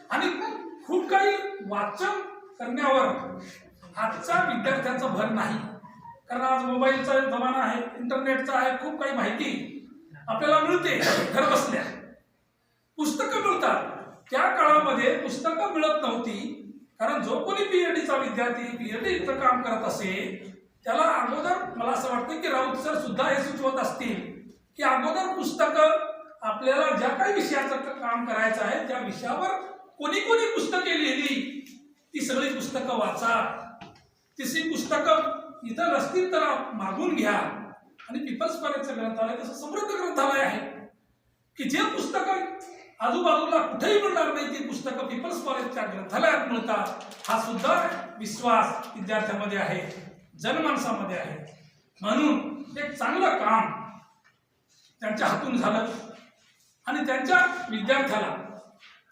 आणि खूप काही वाचन करण्यावर आजच्या विद्यार्थ्यांचा भर नाही. कारण आज मोबाईलचा जमाना आहे, इंटरनेटचा आहे, खूप काही माहिती आपल्याला मिळते घर बसल्या. पुस्तकं मिळतात. त्या काळामध्ये पुस्तकं मिळत नव्हती. कारण जो कोणी पीएचडीचा विद्यार्थी पीएचडीचं काम करत असेल त्याला अगोदर, मला असं वाटतं की राऊत सर सुद्धा हे सुचवत असतील की अगोदर पुस्तकं, आपल्याला ज्या काही विषयाचं काम करायचं आहे त्या विषयावर कोणी कोणी पुस्तके लिहिली ती सगळी पुस्तकं वाचा. तिसरी पुस्तकं इथं नसतील तर मागून घ्या. आणि पीपल्स कॉलेजचं ग्रंथालय तसं समृद्ध ग्रंथालय आहे की जे पुस्तकं आजूबाजूला कुठेही मिळणार नाही ती पुस्तकं पीपल्स कॉलेजच्या ग्रंथालयात मिळतात. हा सुद्धा विश्वास विद्यार्थ्यांमध्ये आहे, जनमानसामध्ये आहे. म्हणून एक चांगलं काम त्यांच्या हातून झालं आणि त्यांच्या विद्यार्थ्याला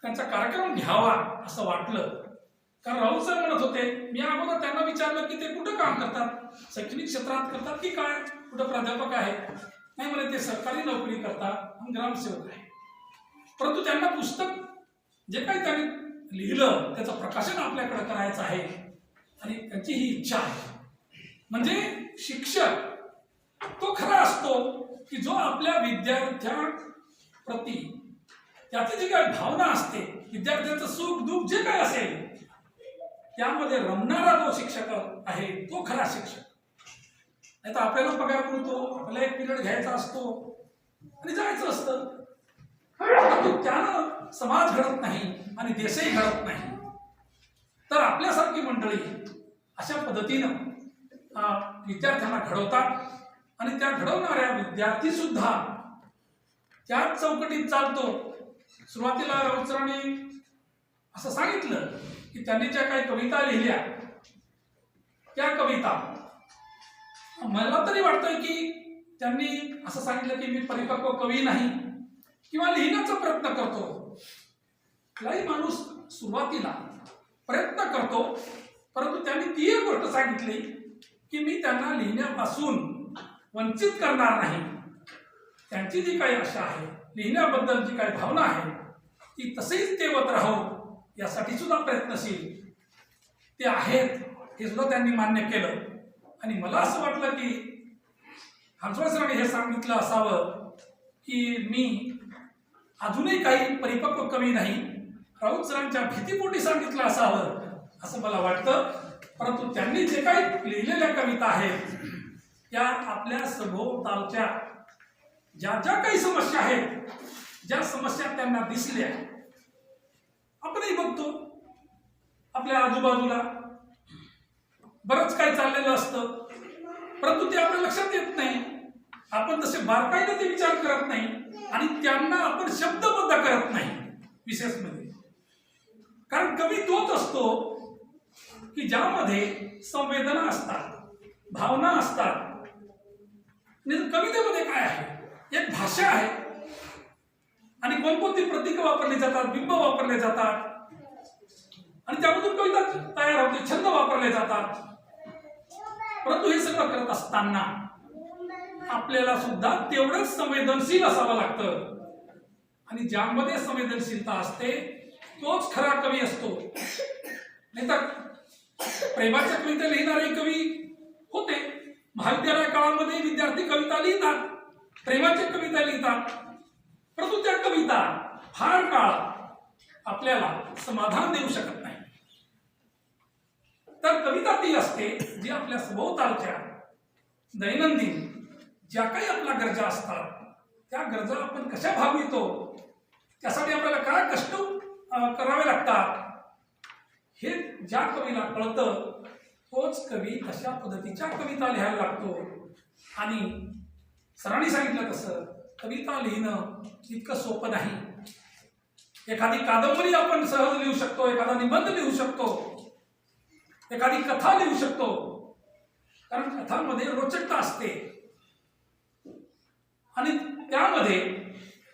त्यांचा कार्यक्रम घ्यावा असं वाटलं. कारण राहुल सर म्हणत होते, मी अगोदर त्यांना विचारलं की ते कुठं काम करतात, शैक्षणिक क्षेत्रात करतात की काय, कुठं प्राध्यापक आहे. नाही म्हणे ते सरकारी नोकरी करतात आणि ग्रामसेवक आहे. परंतु त्यांना पुस्तक जे काही त्यांनी लिहिलं त्याचं प्रकाशन आपल्याकडे करायचं आहे आणि त्यांची ही इच्छा आहे. म्हणजे शिक्षक तो खरा असतो की जो आपल्या विद्यार्थ्यांप्रती त्याची जी काही भावना असते, विद्यार्थ्यांचं सुख दुःख जे काय असेल त्यामध्ये रमणारा जो शिक्षक आहे तो खरा शिक्षक. नाही तर आपल्याला पगार मिळतो, आपल्याला एक पिरियड घ्यायचा असतो, आणि जायचं असतं. परंतु त्यानं समाज घडत नाही आणि देशही घडत नाही. तर आपल्यासारखी मंडळी अशा पद्धतीनं विद्यार्थ्यांना घडवतात आणि त्या घडवणाऱ्या विद्यार्थी सुद्धा त्याच चौकटीत चालतो. सुरुवातीला राऊत सरांनी असं सांगितलं की त्यांनी ज्या काही कविता लिहिल्या त्या कविता मला तरी वाटतंय की त्यांनी असं सांगितलं की मी परिपक्व कवी नाही किंवा लिहिण्याचा प्रयत्न करतो. कुठलाही माणूस सुरुवातीला प्रयत्न करतो, परंतु त्यांनी ती एक गोष्ट सांगितली की मी त्यांना लिहिण्यापासून वंचित करणार नाही. त्यांची जी काही आशा आहे, लिहिण्याबद्दल जी काही भावना आहे ती तसेच तेवत राहो यासाठी सुद्धा प्रयत्नशील ते आहेत हे सुद्धा त्यांनी मान्य केलं. आणि मला असं वाटलं की हंसराज सरांनी हे सांगितलं असावं की मी अजूनही काही परिपक्व कवी नाही, राऊत सरांच्या भीतीपोटी सांगितलं असावं असं मला वाटतं. परंतु त्यांनी जे काही लिहिलेल्या कविता आहेत त्या आपल्या सभोवतालच्या ज्या ज्या काही समस्या आहेत, ज्या समस्या त्यांना दिसल्या, आपणही बघतो आपल्या आजूबाजूला बरंच काही चाललेलं असतं, परंतु ते आपल्या लक्षात येत नाही. आपण तसे बारकाईने ते विचार करत नाही आणि त्यांना आपण शब्दबद्ध करत नाही विशेष म्हणजे. कारण कवी तोच असतो की ज्यामध्ये संवेदना असतात, भावना असतात. कवितेमध्ये काय आहे, एक भाषा आहे आणि कोणकोणती प्रतीक वापरली जातात, बिंब वापरले जातात आणि त्यामधून कविता तयार होते, छंद वापरले जातात. परंतु हे सगळं करत असताना आपल्याला सुद्धा तेवढंच संवेदनशील असावं लागतं. आणि ज्यामध्ये संवेदनशीलता असते तोच खरा कवी असतो. नाही तर प्रेमाच्या कविता लिहिणारे कवी होते. महाविद्यालय काळामध्ये विद्यार्थी कविता लिहितात, प्रेमाच्या कविता लिहितात, परंतु त्या कविता फार काळ आपल्याला समाधान देऊ शकत नाही. तर कविता ती असते जी आपल्या सभोवतालच्या दैनंदिन ज्या काही आपल्या गरजा असतात त्या गरजा आपण कशा भागवितो, त्यासाठी आपल्याला काय कष्ट करावे लागतात हे ज्या कवीला कळतं तोच कवी तशा पद्धतीच्या कविता लिहायला लागतो. आणि सरांनी सांगितलं तसं कविता लिहिणं इतकं सोपं नाही. एखादी कादंबरी आपण सहज लिहू शकतो, एखादा निबंध लिहू शकतो, एखादी कथा लिहू शकतो, कारण कथांमध्ये रोचकता असते आणि त्यामध्ये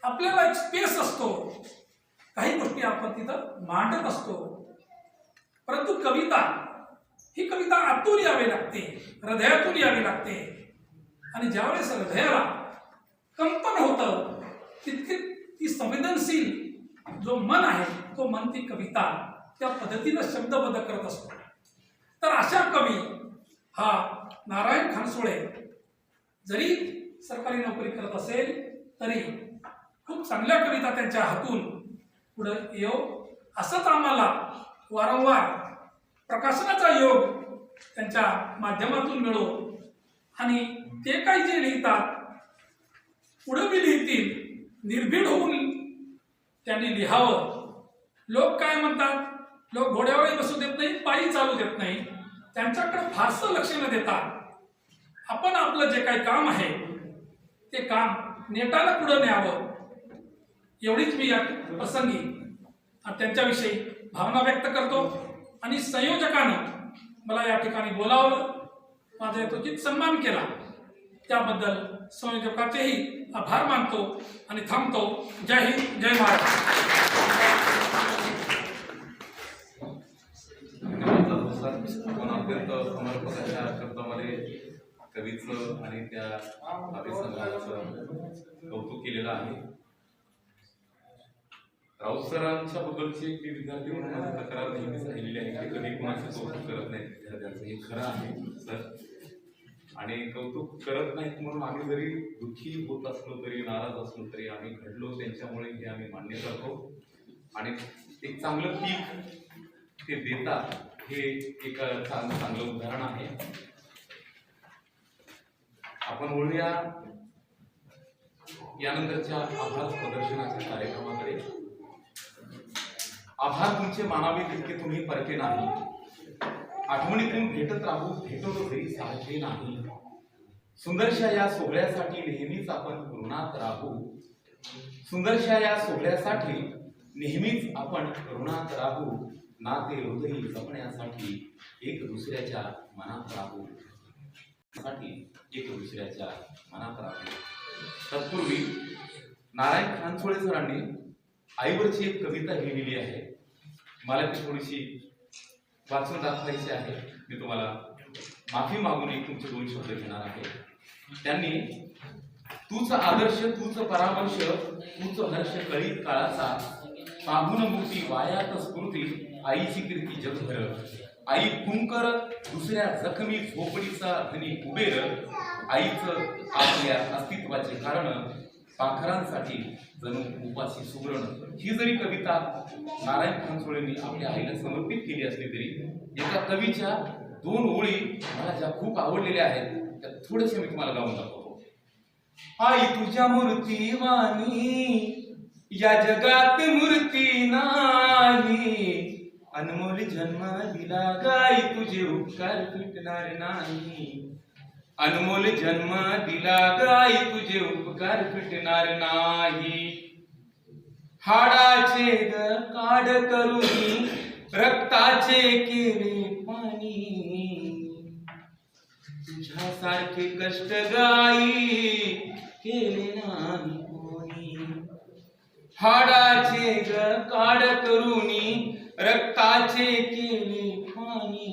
आपल्याला एक स्पेस असतो, काही गोष्टी आपण तिथं मांडत असतो. परंतु कविता ही कविता आतून यावी लागते, हृदयातून यावी लागते. आणि ज्यावेळेस हृदयाला कंपन होतं तितके ती संवेदनशील जो मन आहे तो मन ती कविता त्या पद्धतीनं शब्दबद्ध करत असतो. तर अशा कवी हा नारायण खानसोळे जरी सरकारी नोकरी करत असेल तरी खूप चांगल्या कविता त्यांच्या हातून पुढे येऊ असंच आम्हाला वारंवार प्रकाशनाचा योग त्यांच्या माध्यमातून मिळो. आणि ते काही जे लिहितात पुढे बी लिहितील, निर्भीड होऊन त्यांनी लिहावं. लोक काय म्हणतात, लोक घोड्यावरही बसू देत नाही, पायी चालू देत नाही, त्यांच्याकडे फारसं लक्ष न देता आपण आपलं जे काही काम आहे ते काम नेटाला पुढे न्यावं एवढीच मी या प्रसंगी त्यांच्याविषयी भावना व्यक्त करतो. आणि संयोजकानं मला या ठिकाणी बोलावलं, माझा यथोचित सन्मान केला, त्याबद्दल संयोजकाचेही आभार मानतो आणि थांबतो. जय हिंद, जय महाराष्ट्र. आपण अत्यंत समर्पकाच्या शब्दामध्ये कवीचं आणि त्या अभिसंधानाचं कौतुक केलेलं आहे. राऊत सरांच्या बद्दलची एक विद्यार्थी म्हणून माझी तक्रार नेहमीच राहिलेली आहे की कधी कोणाचे कौतुक करत नाहीत विद्यार्थ्यांचं. हे खरं आहे सर, आणि कौतुक करत नाहीत म्हणून आम्ही जरी दुःखी होत असलो तरी, नाराज असलो तरी, आम्ही घडलो त्यांच्यामुळे हे आम्ही मान्य करतो. आणि एक चांगलं पीक ते देतात हे एक चांगलं उदाहरण आहे. आपण बोलूया यानंतरच्या आभार प्रदर्शनाच्या कार्यक्रमाकडे. आभार तुमचे मानावे तितके तुम्ही परके नाही, आठवणीतून भेटत राहू भेटतो तरी सारखे नाही. सुंदरशा या सोहळ्यासाठी नेहमीच आपण ऋणात राहू, सुंदरशा या सोहळ्यासाठी नेहमीच आपण ऋणात राहू. नाते हृदयी जपण्यासाठी एक दुसऱ्याच्या मनात राहू, साठी एक दुसऱ्याच्या मनात राहू. तत्पूर्वी नारायण खानसोळे सरांनी आईवरची एक कविता लिहिलेली आहे, मला ती थोडीशी वाचून दाखवायची आहे. मी तुम्हाला माफी मागून एक तुमचे 2 शब्द घेणार आहे. त्यांनी तूच आदर्श तूच परामर्श तूच हर्ष कळीत काळाचा, पाहून मूर्ती वायात स्फूर्ती आईची कीर्ती जगभर. आई कुंकर दुसऱ्या जखमी झोपडीचा धनी कुबेर, आईचं आपल्या अस्तित्वाचे कारण पाखरांसाठी जणू उपाशी सुगरण. ही जरी कविता नारायण खानसोळेंनी आपल्या आईला समर्पित केली असली तरी एका कवीच्या 2 ओळी मला ज्या खूप आवडलेल्या आहेत त्या थोडेसे मी तुम्हाला गाऊन दाखवतो. आई तुझ्या मूर्तीवाणी या जगात मूर्ती नाही, अनमोल जन्म दिला गाई तुझे उपकार फिटणार नाही, अनमोल जन्म दिला गाई तुझे उपकार फिटणार नाही. हाडाचे ग काढ करून रक्ताचे केले पाणी, तुझ्यासारखे कष्ट गाई केले नाही कोणी. हाडाचे ग काढ करून रक्ताचे केले पाणी,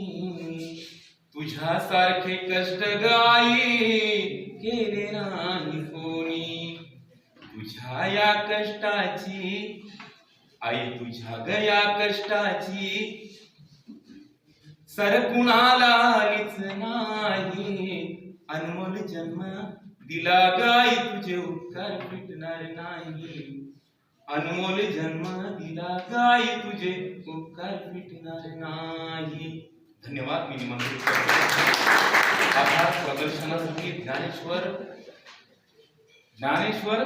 तुझ्यासारखे कष्ट गाई केले नाही कोणी. तुझ्या या कष्टाची आई तुझ्या गया कष्टाची सर कुणाला आलीच नाही, अनमोल जन्म दिला गाई तुझे उपकार फिटणार नाही, अनमोल जन्म दिला गाई तुझे उपकार फिटणार नाही. धन्यवाद. मी निमंत्रित करतो आभार प्रदर्शनासाठी ज्ञानेश्वर